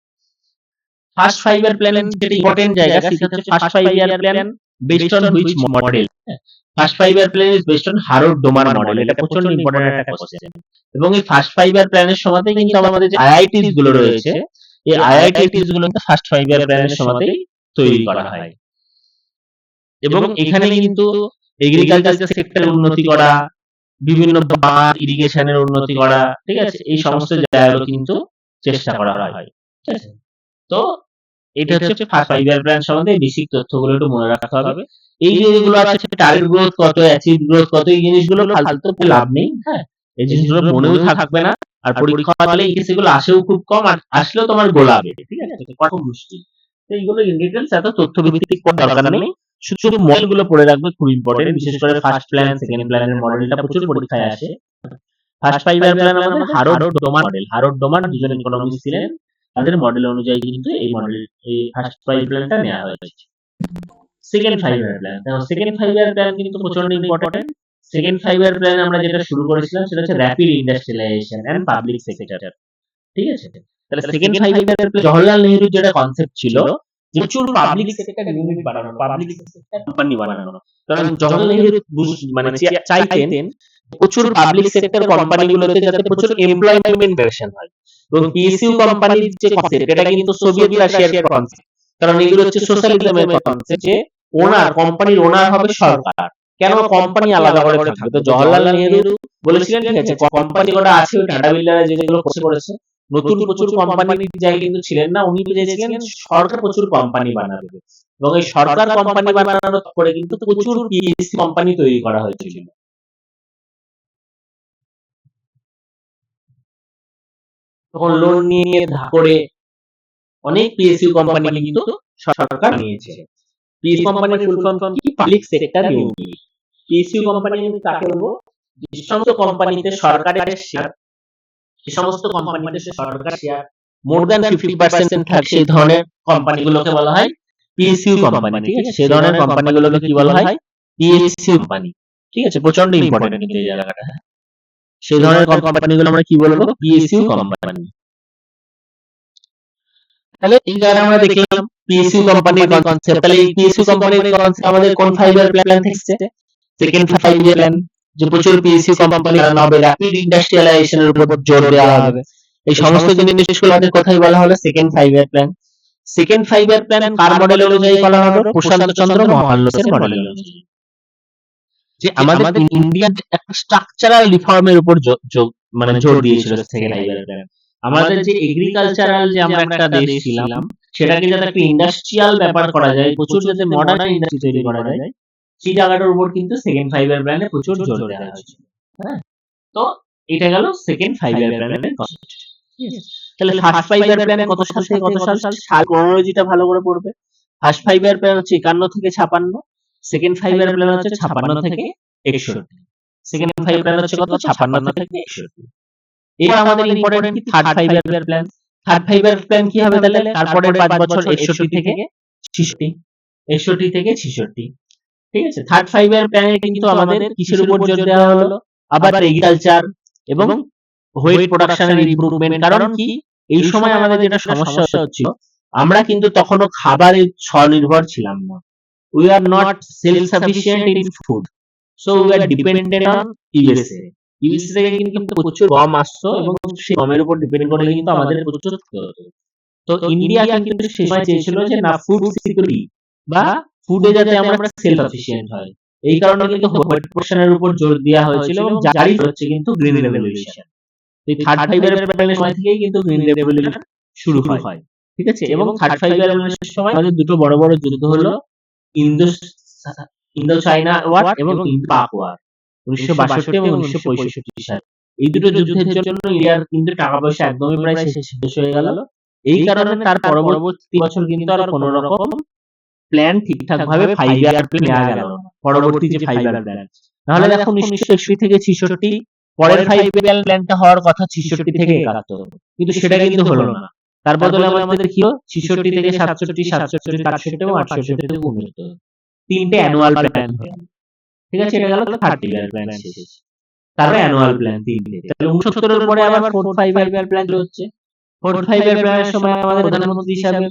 ফার্স্ট 5 ইয়ার প্ল্যান যেটা ইম্পর্টেন্ট জায়গা, সেটা হচ্ছে first 5 year plan based on which model? First 5 year plan is based on Harrod Domar model. এটা প্রচন্ড ইম্পর্টেন্ট একটা কোশ্চেন। এবং এই ফার্স্ট 5 ইয়ার প্ল্যানের সময়তেই কিন্তু আমাদের যে আইআইটিস গুলো রয়েছে, এই আইআইটিস গুলো কিন্তু ফার্স্ট 5 ইয়ার প্ল্যানের সময়তেই তৈরি করা হয়। এবং এখানে কিন্তু এগ্রিকালচার সেক্টরের উন্নতি করা, বিভিন্ন বাঁধ ইরিগেশনের উন্নতি করা, ঠিক আছে, এই সমস্ত জায়গাগুলো কিন্তু চেষ্টা করা হয়, ঠিক আছে। তো এটা হচ্ছে ফার্স্ট 5 ইয়ার প্ল্যান সম্বন্ধে বেসিক তথ্যগুলো একটু মনে রাখতে হবে। এই যেগুলো আছে টার্গেট গ্রোথ কত, অ্যাচিভ গ্রোথ কত, এই জিনিসগুলো ফালতু লাভ নেই, হ্যাঁ, এই জিনিসগুলো মনেও থাকবে না, আর পরীক্ষা হলে এই কেসগুলো আসেও খুব কম, আর আসলেও তোমার গোলাবে, ঠিক আছে, কত মুশকিল। তো এইগুলো ইন ডিটেইলস এত তথ্য ভিত্তিক দরকার নেই, শুধু মডেলগুলো পড়ে রাখবে, খুব ইম্পর্টেন্ট। বিশেষ করে ফার্স্ট প্ল্যান, সেকেন্ড প্ল্যানের মডেলটা প্রচুর পরীক্ষায় আসে। ফার্স্ট 5 ইয়ার প্ল্যান আমাদের হারোড ডোমান মডেল, হারোড ডোমান দুজন ইকোনমিস্ট ছিলেন, তাদের মডেল অনুযায়ী কিন্তু এই ফার্স্ট 5 প্ল্যানটা নেওয়া হয়েছে। সেকেন্ড 5 ইয়ার প্ল্যান, দেখো সেকেন্ড 5 ইয়ার প্ল্যান কিন্তু প্রচন্ড ইম্পর্টেন্ট। সেকেন্ড 5 ইয়ার প্ল্যান আমরা যেটা শুরু করেছিলাম সেটা হচ্ছে rapid industrialization and public sector, ঠিক আছে। তাহলে সেকেন্ড 5 ইয়ার প্ল্যান জওহরলাল নেহরুর যেটা কনসেপ্ট ছিল যে প্রচুর পাবলিক সেক্টর ইউনিট বানানো, পাবলিক সেক্টর কোম্পানি বানানো। কারণ জওহরলাল নেহরু মানে চাইতেন প্রচুর পাবলিক সেক্টর কোম্পানিগুলোতে যাতে প্রচুর এমপ্লয়মেন্ট ক্রিয়েশন হয়, এবং পিএসইউ কোম্পানির যে কনসেপ্ট এটা কিন্তু সোভিয়েত রাশিয়ার কনসেপ্ট। কারণ এগুলো হচ্ছে সোশ্যালিজমের কনসেপ্ট, যে কোম্পানির ওনার হবে সরকার, কেন কোম্পানি আলাদা করে থাকবে। তো জওহরলাল নেহরু বলেছিলেন, ঠিক আছে, কোম্পানি কটা আছে ওই টাটা বিল্ডাররা যেগুলো করেছে, নতুন প্রচুর কোম্পানির জায়গায় কিন্তু ছিলেন না, উনি বুঝেছিলেন সরকার প্রচুর কোম্পানি বানাবে, এবং এই সরকার কোম্পানি বানানোর পরে কিন্তু প্রচুর পিএসসি কোম্পানি তৈরি করা হয়েছিল। তখন লোন নিয়ে ধার করে অনেক পিএসইউ কোম্পানি কিন্তু সরকার নিয়েছে। পিএসইউ কোম্পানির ফুল ফর্ম কি? Public sector unit. PSU company কাকে বলবো? যে সমস্ত কোম্পানিতে সরকারের শেয়ার, যে সমস্ত কোম্পানিতে সরকার শেয়ার মোর দ্যান 50% থাকে, সেই ধরনের কোম্পানিগুলোকে বলা হয় পিএসইউ কোম্পানি, ঠিক আছে। সেই ধরনের কোম্পানিগুলোকে কি বলা হয়? পিএসইউ কোম্পানি, ঠিক আছে। প্রচন্ড ইম্পর্টেন্ট কিন্তু এই জায়গাটা। সেই ধরনের কোম্পানিগুলো আমরা কি বলবো, পিএসইউ কোম্পানি। তাহলে এই জায়গায় আমরা দেখলাম পিএসইউ কোম্পানির কনসেপ্ট। তাহলে এই পিএসইউ কোম্পানির কনসেপ্ট আমাদের কোন 5 ইয়ার প্ল্যান থাকছে? সেকেন্ড 5 ইয়ার প্ল্যান, যে প্রচুর পিএসইউ কোম্পানি বানানো হবে, র‍্যাপিড ইন্ডাস্ট্রিয়ালাইজেশনের উপর জোর দেওয়া হবে। এই সমস্ত জিনিসগুলো আমাদের কোথায় বলা হলো? Second 5 year plan. Second 5 year plan কার মডেল অনুযায়ী করা হলো? প্রশান্ত চন্দ্র মহালনোসের মডেল অনুযায়ী। যে আমাদের ইন্ডিয়ার একটা স্ট্রাকচারাল রিফর্মের উপর মানে জোর দিয়েছিল সেকেন্ড 5 ইয়ার প্ল্যান। আমাদের যে এগ্রিকালচারাল যে আমরা একটা দেশ ছিলাম, সেটাকে যাতে একটা ইন্ডাস্ট্রিয়াল ব্যাপার করা যায়, প্রচুর যাতে মডার্ন ইন্ডাস্ট্রি তৈরি করা যায়, সেই জায়গাটার উপর কিন্তু সেকেন্ড 5 ইয়ার প্ল্যানে প্রচুর জোর দেওয়া হয়েছিল। হ্যাঁ, তো এটা গেল সেকেন্ড 5 ইয়ার প্ল্যানের কনসেপ্ট। তাহলে ফার্স্ট 5 ইয়ার প্ল্যান কত সাল থেকে কত সাল? সাল ক্রোনোলজিটা ভালো করে পড়বে। ফার্স্ট 5 ইয়ার প্ল্যান হচ্ছে 51 থেকে 56, সেকেন্ড 5 ইয়ার প্ল্যান হচ্ছে 56 থেকে 61। সেকেন্ড 5 প্ল্যান হচ্ছে কত? 56 থেকে 61। এবার আমাদের ইম্পর্টেন্ট কি? Third 5 year plan. Third 5 year plan কি হবে তাহলে? তারপরের 5 বছর 61 থেকে 66, 61 থেকে 66। ঠিক আছে, থার্ড 5 ইয়ার প্ল্যানে কিন্তু আমাদের কিসের উপর জোর দেওয়া হলো? আবার এগ্রিকালচার এবং হোয়েট প্রোডাকশনের ইমপ্রুভমেন্ট। কারণ কি, এই সময় আমাদের যেটা সমস্যা হচ্ছিল, আমরা কিন্তু তখনও খাবারে স্বনির্ভর ছিলাম না। We are not self sufficient in food, so we are dependent on USA. USA থেকে কিন্তু প্রচুর গম আসতো এবং সেই গমের উপর ডিপেন্ড করে কিন্তু আমাদের প্রচুর খেতে হতো। তো ইন্ডিয়া কিন্তু সেই সময় চেয়েছিল যে না, ফুড সিকিউরিটি বা ফুডে যাতে আমরা সেলফ সাফিসিয়েন্ট হয়। এই কারণে কিন্তু হোয়েট প্রোডাকশনের উপর জোর দেওয়া হয়েছিল এবং জারি হচ্ছে কিন্তু গ্রিন রেভলিউশন। এই থার্ড 5 ইয়ার প্ল্যানের সময় থেকেই কিন্তু গ্রিন রেভলিউশন শুরু হয়। ঠিক আছে, এবং থার্ড 5 ইয়ার প্ল্যানের সময় আমাদের দুটো বড় বড় যুদ্ধ হলো, ইন্দো চায়না ওয়ার এবং ইন্দো পাক ওয়ার, 1962 এবং 1965 সালে। এই দুটো যুদ্ধের জন্য ইন্ডিয়ার কিন্তু টাকা পয়সা একদমই প্রায় শেষ হয়ে গেল। এই কারণে তার পরবর্তী বছর কিন্তু আর কোনো রকম প্ল্যান ঠিকঠাক ভাবে 5 ইয়ার প্ল্যান নেওয়া গেল না, পরবর্তী যে 5 ইয়ার প্ল্যান। তাহলে দেখো 1961 থেকে 66, পরের 5 ইয়ার প্ল্যানটা হওয়ার কথা 66 থেকে 71, কিন্তু সেটা কিন্তু হলো না। তার বদলে আমাদের কি হলো? 66 থেকে 67, 67 থেকে 68 এবং 68 থেকে 69, তিনটে অ্যানুয়াল প্ল্যান হলো। ঠিক আছে, এটা গেল থার্ড ইয়ার প্ল্যান শেষ। তারপরে অ্যানুয়াল প্ল্যান তিনটে। তাহলে 69 এর পরে আবার ফোর্থ 5 ইয়ার প্ল্যান হচ্ছে। ফোর্থ 5 ইয়ার প্ল্যানের সময় আমাদের প্রধানমন্ত্রী হিসাবে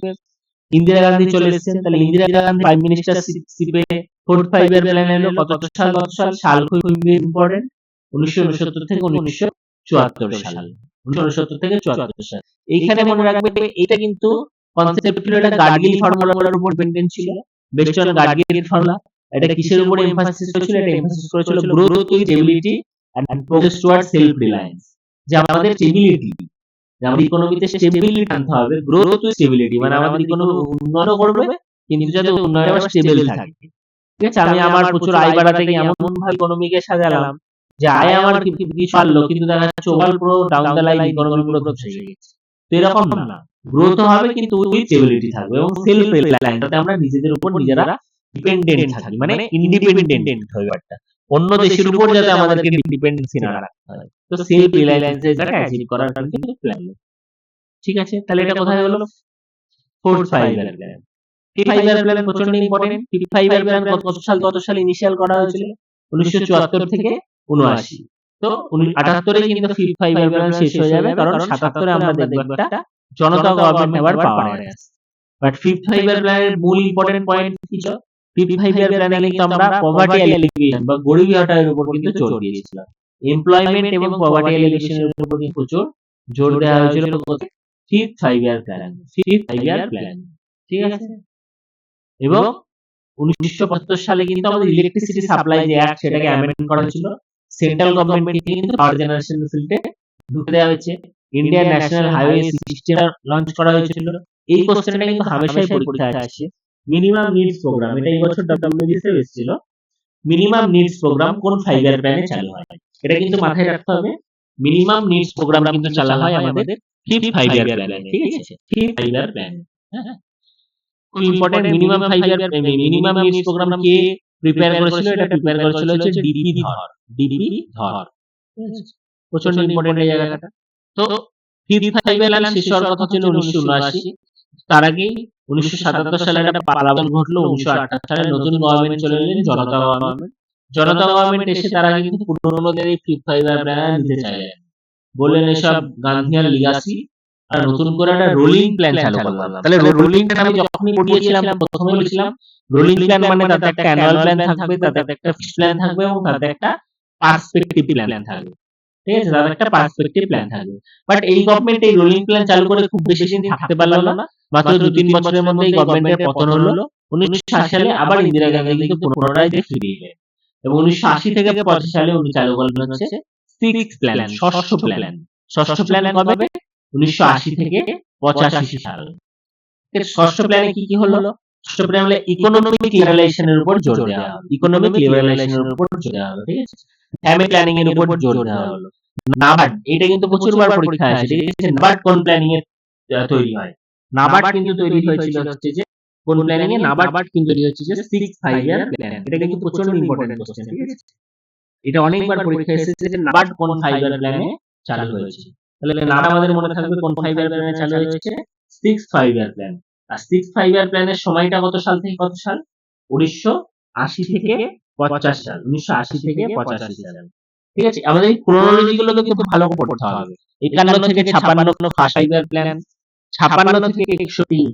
ইন্দিরা গান্ধী চলে এসেছেন। তাহলে ইন্দিরা গান্ধী প্রাইম মিনিস্টারশিপে ফোর্থ 5 ইয়ার প্ল্যান এলো কত সাল? সাল খুব ইম্পর্টেন্ট, 1969 থেকে 1974 সাল। 1969 থেকে 74 সাল। এইখানে মনে রাখবে এটা কিন্তু কনসেপ্ট ছিল, এটা গাডগিল ফর্মুলার উপর ডিপেন্ডেন্ট ছিল, বেসড অন গাডগিল ফর্মুলা। এটা কিসের উপর এমফাসিস করেছিল? এটা এমফাসিস করেছিল growth with stability and progress towards self reliance. যে আমাদের স্টেবিলিটি, যে আমাদের ইকোনমিতে স্টেবিলিটি আনতে হবে, গ্রোথ উইথ স্টেবিলিটি, মানে আমাদের ইকোনমি উন্নয়ন করবে কিন্তু যাতে উন্নয়ন আবার স্টেবল থাকে। ঠিক আছে, আমি আমার প্রচুর আয় বাড়াতে গিয়ে এমন ভাবে ইকোনমিকে সাজালাম যে আয় আমার কিছু পারলো, কিন্তু দেখা যাচ্ছে ওভার পুরো ডাউন দ্য লাইন ইকোনমি পুরো ধ্বংস হয়ে গেছে। তো এরকম না, গ্রোথ হবে কিন্তু উইথ স্টেবিলিটি থাকবে এবং সেলফ রিলায়েন্স, যাতে আমরা নিজেদের উপর নিজেরা ডিপেন্ডেন্ট থাকি, মানে ইন্ডিপেন্ডেন্ট হয়ে একটা অন্য দেশের উপর যাতে আমাদেরকে ডিপেন্ডেন্সি না রাখতে হয়। তো সেলফ রিলায়েন্স এটা অ্যাচিভ করার কিন্তু প্ল্যান। ঠিক আছে, তাহলে এটা কোথায় হলো? Fourth 5 year plan. Fifth 5 year plan প্রচন্ড ইম্পর্টেন্ট। ফিফথ 5 ইয়ার প্ল্যান কত সাল ইনিশিয়াল করা হয়েছিল? 1974 থেকে 79। তো 78 কিন্তু ফিফথ 5 ইয়ার প্ল্যান শেষ হয়ে যাবে, কারণ 77 আমরা দেখব একটা জনতা গভর্নমেন্ট এবার পাওয়ারে আসে। বাট ফিফথ 5 ইয়ার প্ল্যানের মূল ইম্পর্টেন্ট পয়েন্ট কি ছিল? ফিফথ 5 ইয়ার প্ল্যানে কিন্তু আমরা পভার্টি এলিমিনেশন বা গরিবী হটানোর উপর কিন্তু জোর দিয়েছিলাম। এমপ্লয়মেন্ট এবং পভার্টি এলিমিনেশনের উপর কিন্তু প্রচুর জোর দেওয়া হয়েছিল fifth 5 year plan. Fifth 5 year plan, ঠিক আছে। এবং 1975 সালে কিন্তু আমাদের ইলেকট্রিসিটি সাপ্লাই যে অ্যাক্ট, সেটাকে অ্যামেন্ডমেন্ট করা হয়েছিল। সেন্ট্রাল গভর্নমেন্ট থেকে কিন্তু পাওয়ার জেনারেশন ফিল্ডে ঢুকে দেওয়া হয়েছে। Indian national highway system launch করা হয়েছিল। এই কোশ্চেনটা কিন্তু হামেশাই পরীক্ষায় আসে। মিনিমাম নিডস প্রোগ্রাম, এটা এই বছর ডব্লিউবিএস এ এসেছিল। মিনিমাম নিডস প্রোগ্রাম কোন 5 ইয়ার প্ল্যানে চালু হয়? এটা কিন্তু মাথায় রাখতে হবে। মিনিমাম নিডস প্রোগ্রাম কিন্তু চালু হয় আমাদের ফিফথ 5 ইয়ার প্ল্যানে, ঠিক আছে? ফিফথ 5 ইয়ার প্ল্যান, হ্যাঁ, খুব important. Minimum 5 year minimum needs programme কে প্রিপেয়ার করেছিল? এটা প্রিপেয়ার করেছিল হচ্ছে ডিপি ধর। প্রচন্ড ইম্পর্টেন্ট এই জায়গাটা। তো ফিফথ 5 ইয়ার প্ল্যান শেষ হওয়ার কথা ছিল 1979। তার আগে 1977 সালে একটা পালাবদল ঘটলো। 1978 সালে নতুন গভর্নমেন্ট চলে এলেন, জনতা গভর্নমেন্ট। জনতা গভর্নমেন্ট এসে তারা কিন্তু পুরোনোদের এই ফিফথ ফাইভ-ইয়ার প্ল্যান নিতে চাইলেন, বললেন এসব গান্ধীয়ান লিগাসি আর নতুন করে একটা রোলিং প্ল্যান চালু করলাম। তাহলে রোলিং প্ল্যান আমি যখনই পড়িয়েছিলাম প্রথমে বলেছিলাম রোলিং প্ল্যান মানে তাতে একটা অ্যানুয়াল প্ল্যান থাকবে, তাতে একটা ফিক্সড প্ল্যান থাকবে এবং তাতে একটা পার্সপেক্টিভ প্ল্যান থাকবে। ঠিক আছে, তাদের একটা পার্সপেক্টিভ প্ল্যান থাকবে। বাট এই গভর্নমেন্ট এই রোলিং প্ল্যান চালু করে খুব বেশি দিন থাকতে পারলো না, মাত্র 2-3 বছরের মধ্যে এই গভর্নমেন্টের পতন হলো। 1980 সালে আবার ইন্দিরা গান্ধী কিন্তু পুনরায় দেশ ফিরিয়ে এলেন এবং 1980 থেকে 85 সালে উনি চালু করলেন হচ্ছে সিক্স প্ল্যান, ষষ্ঠ প্ল্যান। ষষ্ঠ প্ল্যান কবে? 1980 থেকে 85 সাল। ষষ্ঠ প্ল্যানে কি কি হলো? ষষ্ঠ প্ল্যান হলো ইকোনমিক লিবারালাইজেশনের উপর জোর দেওয়া হলো, ইকোনমিক লিবারালাইজেশনের উপর জোর দেওয়া হলো। ঠিক আছে, ফ্যামিলি প্ল্যানিং এর উপর জোর দেওয়া হলো। নাবার্ড, এটা কিন্তু প্রচুরবার পরীক্ষায় আসে। ঠিক আছে, নাবার্ড কোন প্ল্যানিং এ তৈরি হয়? নাবার্ড কিন্তু তৈরি হয়েছিল হচ্ছে যে কোন প্ল্যানিং এ? নাবার্ড কিন্তু তৈরি হচ্ছে যে 6-5-year প্ল্যান। এটা কিন্তু প্রচন্ড ইম্পর্টেন্ট কোশ্চেন। ঠিক আছে, এটা অনেকবার পরীক্ষায় এসেছে যে নাবার্ড কোন 5-year প্ল্যানে চালু হয়েছে। তাহলে নাম আমাদের মনে থাকবে কোন 5-year প্ল্যানে চালু হয়েছে? 6-5-year plan. আর 6-5-year প্ল্যানের সময়টা কত সাল থেকে কত সাল? 1980 থেকে 50 সাল। 1980 থেকে 85 সাল। ঠিক আছে, আমাদের এই ক্রোনোলজি গুলো কিন্তু ভালো করে পড়তে হবে। 51 থেকে 56 ফার্স্ট 5-year প্ল্যান, 56 থেকে 61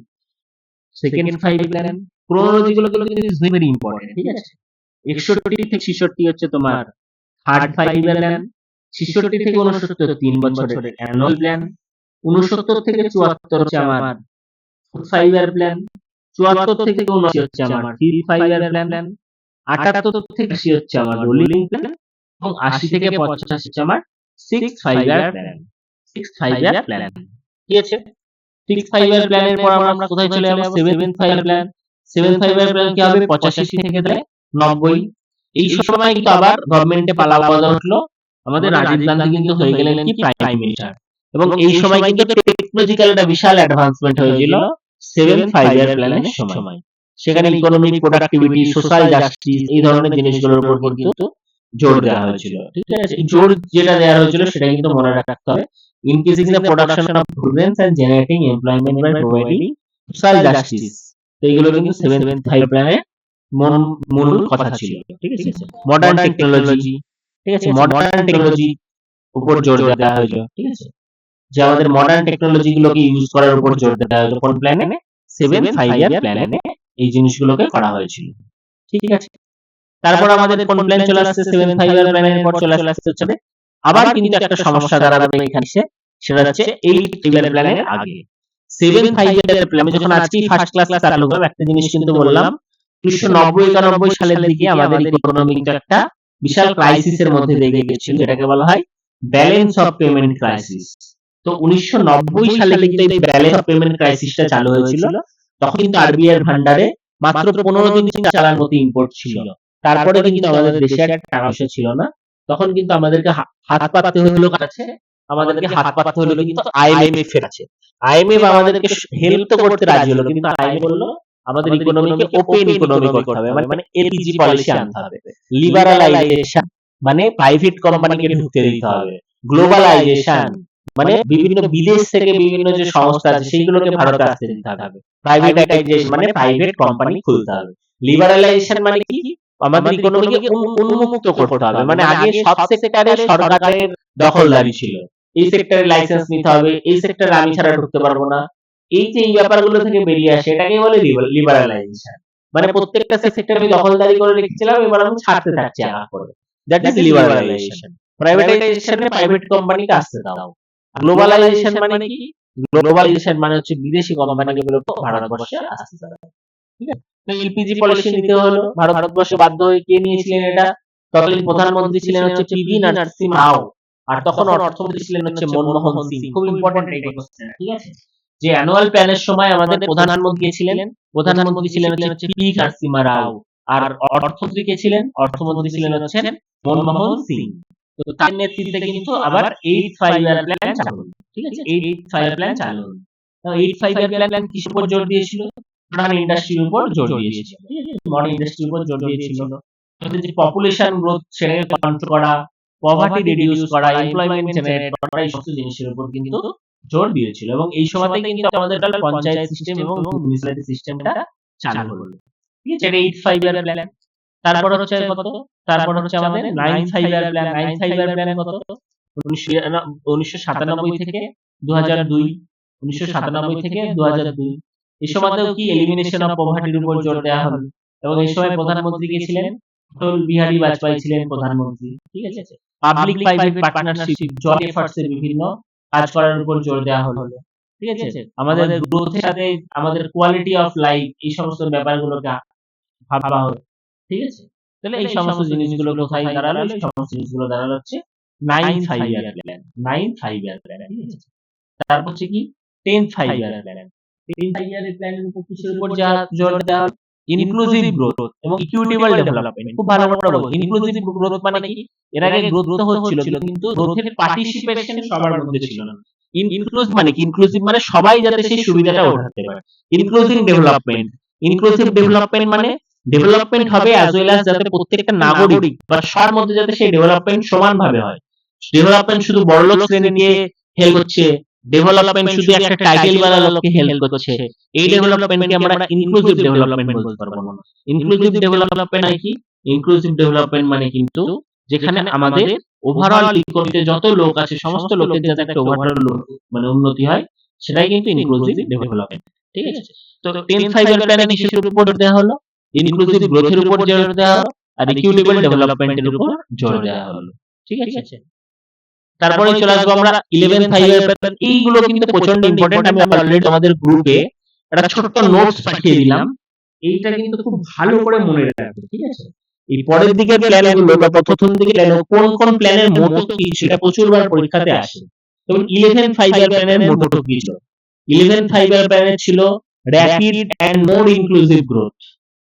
সেকেন্ড 5 প্ল্যান। ক্রোনোলজি গুলো কিন্তু ইজ ভেরি ইম্পর্টেন্ট। ঠিক আছে, 61 থেকে 66 হচ্ছে তোমার থার্ড 5-year প্ল্যান, 66 থেকে 69 3 বছরের অ্যানুয়াল প্ল্যান, 69 থেকে 74 হচ্ছে আমার 5-year প্ল্যান, 74 থেকে 79 হচ্ছে আমার 3-5-year প্ল্যান, 78 থেকে 80 হচ্ছে আমার রোলিং প্ল্যান এবং 80 থেকে 85 হচ্ছে আমার 6-5-year প্ল্যান। 6-5-year plan. ঠিক আছে, 6-5-year প্ল্যানের পর আমরা কোথায় চলে যাব? 7-5-year plan. 7-5-year প্ল্যান কি হবে? 85 থেকে 90। এই সময় কিন্তু আবার গভর্নমেন্টে পালাবদল হলো, আমাদের রাজীব গান্ধী কিন্তু হয়ে গেলেন কি প্রাইম মিনিস্টার এবং এই সময় কিন্তু টেকনোলজিক্যাল একটা বিশাল অ্যাডভান্সমেন্ট হয়েছিল 7-5-year প্ল্যানের সময়। সেখানে ইকোনমিক প্রোডাক্টিভিটি, সোশ্যাল জাস্টিস এই ধরনের জিনিসগুলোর উপর কিন্তু জোর দেওয়া হয়েছিল। ঠিক আছে, জোর যেটা দেওয়া হয়েছিল সেটা কিন্তু মনে রাখতে হবে। Increasing the production of goods and generating employment by providing social justice, এইগুলো কিন্তু 7-5 প্ল্যানের মূল কথা ছিল। ঠিক আছে, মডার্ন টেকনোলজি, ঠিক আছে, মডার্ন টেকনোলজি উপর জোর দেওয়া হয়েছিল। ঠিক আছে, যে আমাদের মডার্ন টেকনোলজি গুলোকে ইউজ করার উপর জোর দেওয়া হয়েছিল কোন প্ল্যানে? 7-5-year প্ল্যানে এই জিনিসগুলোকে করা হয়েছিল। ঠিক আছে, তারপর আমাদের কোন প্ল্যান চলে আসছে? 7-5-year প্ল্যানের পর চলে আসছে হচ্ছে আবার কিন্তু একটা সমস্যা দাঁড়াবে এখানে, সেটা হচ্ছে 8-5-year প্ল্যানের আগে। 7-5-year প্ল্যান যখন আজকে ফার্স্ট ক্লাস চালু করব, একটা জিনিস কিন্তু বললাম 1990-91 সালের দিকে আমাদের ইকোনমিক একটা বিশাল ক্রাইসিসের মধ্যে দিয়ে গিয়েছিল, যেটাকে বলা হয় ব্যালেন্স অফ পেমেন্ট ক্রাইসিস। তো 1990 সালে কিন্তু এই ব্যালেন্স অফ পেমেন্ট ক্রাইসিসটা চালু হয়েছিল। তখন কিন্তু আরবিআই এর ভান্ডারে মাত্র 15 দিন চালার মতো ইম্পোর্ট ছিল। তারপরে কিন্তু আমাদের দেশে একটা টাকা পয়সা ছিল না। তখন কিন্তু আমাদেরকে হাত পাততে হলো কাছে, আমাদেরকে হাত পাততে হলো কিন্তু আইএমএফ এর কাছে। আইএমএফ আমাদেরকে হেল্প তো করতে রাজি হলো, কিন্তু আইএমএফ বললো আমাদের ইকোনমিকে ওপেন ইকোনমি করতে হবে, মানে এলপিজি পলিসি আনতে হবে, লিবারালাইজেশন মানে প্রাইভেট কোম্পানিকে ঢুকতে দিতে হবে, গ্লোবালাইজেশন মানে বিভিন্ন বিদেশ থেকে বিভিন্ন যে সংস্থা আছে সেইগুলোকে ভারতে আসতে দিতে হবে, প্রাইভেটাইজেশন মানে প্রাইভেট কোম্পানি খুলতে হবে, লিবারালাইজেশন মানে কি? আমাদের ইকোনমিকে উন্মুক্ত করতে হবে, মানে আগে সব সেক্টরে সরকারের দখলদারি ছিল, এই সেক্টরে লাইসেন্স নিতে হবে, এই সেক্টরে আমি ছাড়া ঢুকতে পারবো না, এই যে এই ব্যাপারগুলো থেকে বেরিয়ে আসে এটাকে বলে লিবারালাইজেশন। মানে প্রত্যেকটা সেক্টরে আমি দখলদারি করে রেখেছিলাম, এবার আমি ছাড়তে থাকছি আলাদা করে, দ্যাট ইজ লিবারালাইজেশন। প্রাইভেটাইজেশনে প্রাইভেট কোম্পানিকে আসতে দাও। গ্লোবালাইজেশন মানে কি? গ্লোবালাইজেশন মানে হচ্ছে বিদেশি কোম্পানিগুলো ভারতবর্ষে আসতে দাও। ঠিক আছে, তো এলপিজি পলিসি নিতে হলো, ভারতবর্ষে বাধ্য হয়ে কে নিয়েছিলেন এটা? তৎকালীন প্রধানমন্ত্রী ছিলেন হচ্ছে পিভি নরসিংহ রাও, আর তখন অর্থমন্ত্রী ছিলেন হচ্ছে মনমোহন সিং। খুব ইম্পর্টেন্ট এই কোশ্চেন। ঠিক আছে, যে অ্যানুয়াল প্ল্যানের সময় আমাদের প্রধানমন্ত্রী ছিলেন হচ্ছে পি নরসিংহ রাও, আর অর্থমন্ত্রী কে ছিলেন? অর্থমন্ত্রী ছিলেন হচ্ছে মনমোহন সিং। তো তার নেতৃত্বে কিন্তু আবার 8-5-year প্ল্যান চালু হলো। ঠিক আছে, 8-5-year প্ল্যান চালু হলো। তো 8-5-year প্ল্যান কিসের উপর জোর দিয়েছিল? মডার্ন ইন্ডাস্ট্রির উপর জোর দিয়েছিল। ঠিক আছে, মডার্ন ইন্ডাস্ট্রির উপর জোর দিয়েছিল। আমাদের যে পপুলেশন গ্রোথ সেটাকে কন্ট্রোল করা, পভার্টি রিডিউস করা, এমপ্লয়মেন্ট জেনারেট করা, এই সমস্ত জিনিসের উপর কিন্তু জোর দিয়েছিল। এবং এই সময়তেই কিন্তু আমাদের পঞ্চায়েত সিস্টেম এবং মিউনিসিপ্যালিটি সিস্টেমটা চালু হলো। ঠিক আছে, এটা 8-5-year প্ল্যান। তারপর হচ্ছে কত, তারপর হচ্ছে আমাদের 9 5 প্ল্যান। 9 5 প্ল্যান কত, 1997 থেকে 2002, 1997 থেকে 2002। এই সময়তেও কি এলিমিনেশন অফ পভার্টির উপর জোর দেওয়া হলো, এবং এই সময় প্রধানমন্ত্রী কে ছিলেন অটল বিহারী বাজপেয়ী ছিলেন প্রধানমন্ত্রী। ঠিক আছে, public private partnership, joint efforts এর বিভিন্ন কাজ করার উপর জোর দেওয়া হলো। ঠিক আছে, আমাদের গ্রোথের সাথে আমাদের কোয়ালিটি অফ লাইফ এই সমস্ত ব্যাপারগুলোকে ভাবা হলো। ঠিক আছে, তাহলে এই সমস্ত জিনিসগুলো কোথায় দাঁড়ালো, এই সমস্ত জিনিসগুলো দাঁড়ালো হচ্ছে 9 5 প্ল্যান। 9 5 প্ল্যান। ঠিক আছে, তারপর হচ্ছে কি 10 5 প্ল্যান। 10 5 প্ল্যানের উপর কিসের উপর জোর দেওয়া হলো, ইনক্লুসিভ গ্রোথ এবং ইকুইটেবল ডেভেলপমেন্ট। খুব ভালো করে বলবো, ইনক্লুসিভ গ্রোথ মানে কি, এর আগে গ্রোথ তো হচ্ছিল কিন্তু গ্রোথের পার্টিসিপেশন সবার মধ্যে ছিল না। ইনক্লুসিভ মানে কি, ইনক্লুসিভ মানে সবাই যাতে সেই সুবিধাটা উঠাতে পারে। ইনক্লুসিভ ডেভেলপমেন্ট, ইনক্লুসিভ ডেভেলপমেন্ট মানে ডেভেলপমেন্ট হবে অ্যাজ ওয়েল অ্যাজ যাতে প্রত্যেকটা নাগরিক বা সবার মধ্যে যাতে সেই ডেভেলপমেন্ট সমানভাবে হয়। ডেভেলপমেন্ট শুধু বড়লোক শ্রেণীকে হেল্প করছে, ডেভেলপমেন্ট শুধু একটা টাইটেল ওয়ালা লোককে হেল্প করছে, এই ডেভেলপমেন্টকে আমরা ইনক্লুসিভ ডেভেলপমেন্ট বলতে পারবো না। ইনক্লুসিভ ডেভেলপমেন্ট মানে কি, ইনক্লুসিভ ডেভেলপমেন্ট মানে কিন্তু যেখানে আমাদের ওভারঅল ইকোনমিতে যত লোক আছে সমস্ত লোকের যাতে একটা ওভারঅল মানে উন্নতি হয়, সেটাই কিন্তু ইনক্লুসিভ ডেভেলপমেন্ট। ঠিক আছে, তো 10 5 প্ল্যানে কিসের উপর দেওয়া হলো, ইনক্লুসিভ গ্রোথের উপর জোর দেওয়া হলো আর ইকুইটেবল ডেভেলপমেন্টের উপর জোর দেওয়া হলো। ঠিক আছে, তারপরে চলে আসবো আমরা 11 5 প্ল্যান। এইগুলো কিন্তু প্রচন্ড ইম্পর্টেন্ট। আমি অলরেডি তোমাদের গ্রুপে একটা ছোট্ট নোটস পাঠিয়ে দিলাম, এইটা কিন্তু খুব ভালো করে মনে রাখবে। ঠিক আছে, এই পরের দিকের প্ল্যানগুলো বা প্রথম দিকে প্ল্যান কোন কোন প্ল্যানের মোটো কি সেটা প্রচুরবার পরীক্ষাতে আসে। যেমন 11 5 প্ল্যানের মোটো কি ছিল, 11 5 প্ল্যানের ছিল rapid and more inclusive growth.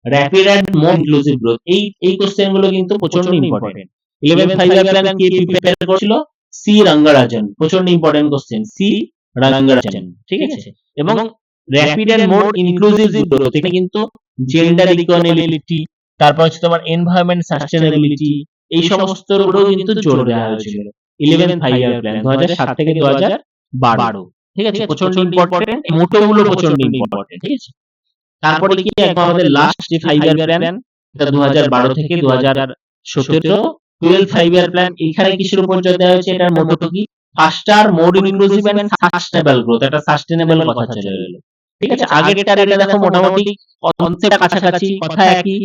Rapid and more inclusive growth, এই কোশ্চেন গুলো কিন্তু প্রচন্ড ইম্পর্টেন্ট। 11 5 প্ল্যান কে প্রিপেয়ার করেছিল, সি রঙ্গারাজন। প্রচন্ড ইম্পর্টেন্ট কোশ্চেন, সি রঙ্গারাজন। ঠিক আছে, এবং rapid and more inclusive growth এটা কিন্তু জেন্ডার ইকুয়ালিটি, তারপর হচ্ছে তোমার এনভায়রনমেন্ট সাস্টেনেবিলিটি, এই সমস্ত উপরও কিন্তু জোর দেওয়া হয়েছিল 11 5 প্ল্যান 2007 থেকে 2012। ঠিক আছে, প্রচন্ড ইম্পর্টেন্ট, মোটোগুলো প্রচন্ড ইম্পর্টেন্ট। ঠিক আছে, তারপরে কি একদম আমাদের লাস্ট যে 5 প্ল্যান, এটা 2012 থেকে 2017 12 5 প্ল্যান। এখানে কিসের উপর জোর দেওয়া হয়েছে, এটার মোটো কি, faster more inclusive and sustainable growth. এটা সাস্টেনেবল কথা চলে গেল। ঠিক আছে, আগেরটার এটা দেখো মোটামুটি কনসেপ্ট কাছাকাছি, কথা একই।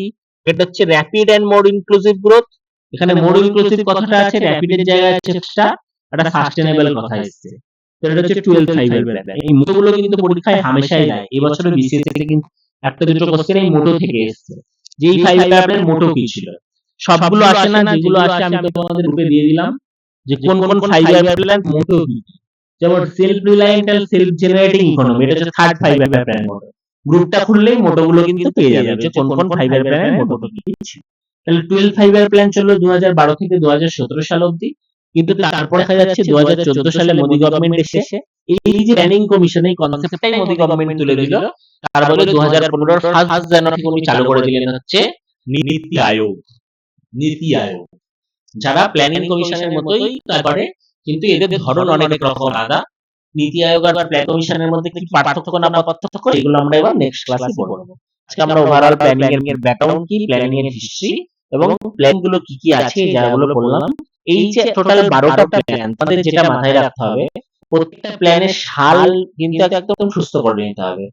এটা হচ্ছে rapid and more inclusive growth, এখানে মোর ইনক্লুসিভ কথাটা আছে, র‍্যাপিডের জায়গায় আছে এক্সট্রা একটা সাস্টেনেবল কথা এসেছে। তো এটা হচ্ছে 12 5 প্ল্যান। এই মোটোগুলো কিন্তু পরীক্ষায় হামেশাই দেয়, এই বছরের বিসিএস থেকে কিন্তু একটা দুটো কোশ্চেন এই মোটো থেকে এসেছে, যে এই 5 প্ল্যানের মোটো কি ছিল। সবগুলো আসে না, যেগুলো আসে আমি তো তোমাদের গ্রুপে দিয়ে দিলাম যে কোন কোন 5 প্ল্যান মোটো কি। যেমন self reliant and self generating economy, এটা হচ্ছে থার্ড 5 প্ল্যান মোটো। গ্রুপটা খুললেই মোটোগুলো কিন্তু পেয়ে যাবে যে কোন কোন 5 প্ল্যানের মোটো কি ছিল। তাহলে 12 5 প্ল্যান চললো 2012 থেকে 2017 সাল অবধি, কিন্তু তারপরে দেখা যাচ্ছে 2014 সালে মোদি গভর্নমেন্ট এসে এই যে প্ল্যানিং কমিশন, এই কনসেপ্টটাই মোদি গভর্নমেন্ট তুলে দিল। তারপরে 2015 1 জানুয়ারি থেকে উনি চালু করে দিলেন হচ্ছে নীতি আয়োগ। নীতি আয়োগ যারা প্ল্যানিং কমিশনের মতোই করে, কিন্তু এদের ধরন অনেক রকম আলাদা। নীতি আয়োগ আর প্ল্যান কমিশনের মধ্যে কি পার্থক্য না পার্থক্য, এগুলো আমরা এবার নেক্সট ক্লাসে পড়বো। আজকে আমরা ওভারঅল প্ল্যানিং এর ব্যাকগ্রাউন্ড কি, প্ল্যানিং এর হিস্ট্রি এবং প্ল্যান গুলো কি কি আছে যাগুলো বললাম, এই যে টোটাল 12টা প্ল্যান, তাদের যেটা মাথায় রাখতে হবে, প্রত্যেকটা প্ল্যানের সাল কিন্তু একদম সুস্থ করে নিতে হবে।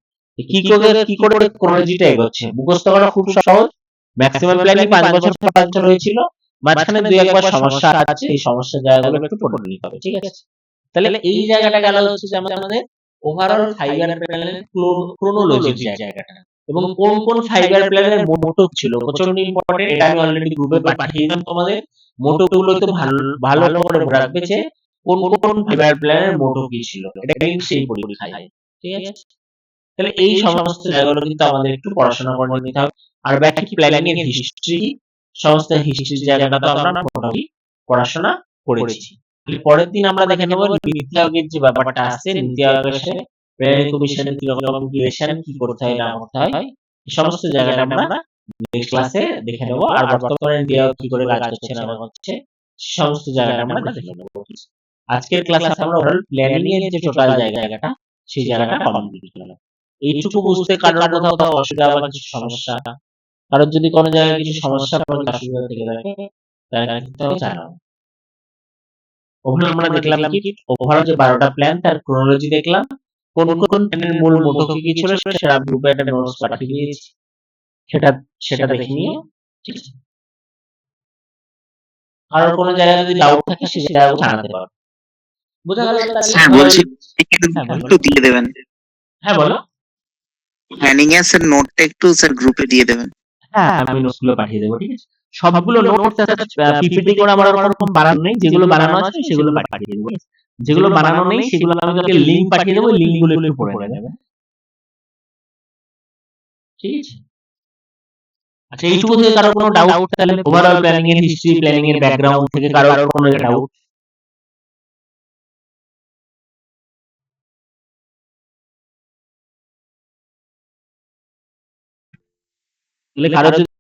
কি করে ক্রোনোলজিটা এগোচ্ছে মুখস্থ করা খুব সহজ। ম্যাক্সিমাম প্ল্যানই 5 বছর 5 বছর হয়েছিল, মাঝখানে 2-1 বার সমস্যা আছে, এই সমস্যার জায়গাগুলো একটু পড়ে নিতে হবে। ঠিক আছে, তাহলে এই জায়গাটা গেল হচ্ছে যে আমাদের ওভারঅল 5 প্ল্যানের ক্রোনোলজির জায়গাটা, এবং কোন কোন 5 প্ল্যানের মোটো ছিল প্রচন্ড ইম্পর্টেন্ট। এটা আমি অলরেডি গ্রুপে পাঠিয়ে দিলাম তোমাদের। মোটোগুলো তো ভালো করে মনে রাখবে যে কোন কোন 5 প্ল্যানের মোটো কি ছিল, এটা কিন্তু সেই পরীক্ষায়। ঠিক আছে, তাহলে এই সমস্ত জায়গাগুলো কিন্তু আমাদের একটু পড়াশোনা করে নিতে হবে। আর বাকি প্ল্যানিং এর হিস্ট্রি, সমস্ত হিস্ট্রির জায়গাটা তো আমরা মোটামুটি পড়াশোনা করেছি। পরের দিন আমরা দেখে নেব নীতি আয়োগের যে ব্যাপারটা আছে, নীতি আয়োগের সাথে প্ল্যানিং কমিশনের কিরকম রিলেশন, কি করতে হয় না করতে হয়, এই সমস্ত জায়গাটা আমরা নেক্সট ক্লাসে দেখে নেব। আর বর্তমানে নীতি আয়োগ কি করে কাজ করছে না করছে, সমস্ত জায়গাটা আমরা দেখে নেব। আজকের ক্লাসে আমরা ওভারঅল প্ল্যানিং এর যে টোটাল জায়গাটা, সেই জায়গাটা কমপ্লিট করলাম। এইটুকু বুঝতে কারোর কোথাও অসুবিধা বা কিছু সমস্যা কারোর যদি কোনো জায়গায় কিছু সমস্যা বা কিছু অসুবিধা থেকে থাকে তারা কিন্তু জানাও। ওখানে আমরা দেখলাম কি ওভারঅল যে 12টা প্ল্যান তার ক্রোনোলজি দেখলাম, কোন কোন প্ল্যানের মূল মোটো কি কি ছিল সেটা গ্রুপে একটা নোটস পাঠিয়ে দিয়েছি, সেটা সেটা দেখে নিও। ঠিক আছে, কারোর কোনো জায়গায় যদি ডাউট থাকে সে জায়গায় জানাতে পারো। বোঝা গেল তাহলে? স্যার বলছি হ্যাঁ বলো। একটু দিয়ে দেবেন, হ্যাঁ বলো। প্ল্যানিং এর স্যার নোটটা একটু স্যার গ্রুপে দিয়ে দেবেন। হ্যাঁ আমি নোটস গুলো পাঠিয়ে দেবো, ঠিক আছে। সবগুলো নোটস পিপিটি করে আমার ওরকম বানানো নেই, যেগুলো বানানো আছে সেগুলো পাঠিয়ে দেবো। যেগুলো বানানো নেই সেগুলো আমি তোমাকে লিংক পাঠিয়ে দেবো, লিংক গুলো একটু পড়ে নেবে, ঠিক আছে। আচ্ছা, এইটুকু থেকে কারো কোনো ডাউট তাহলে ওভারঅল প্ল্যানিং এর হিস্ট্রি, প্ল্যানিং এর ব্যাকগ্রাউন্ড থেকে কারো কোনো ডাউট? তাহলে কারো যদি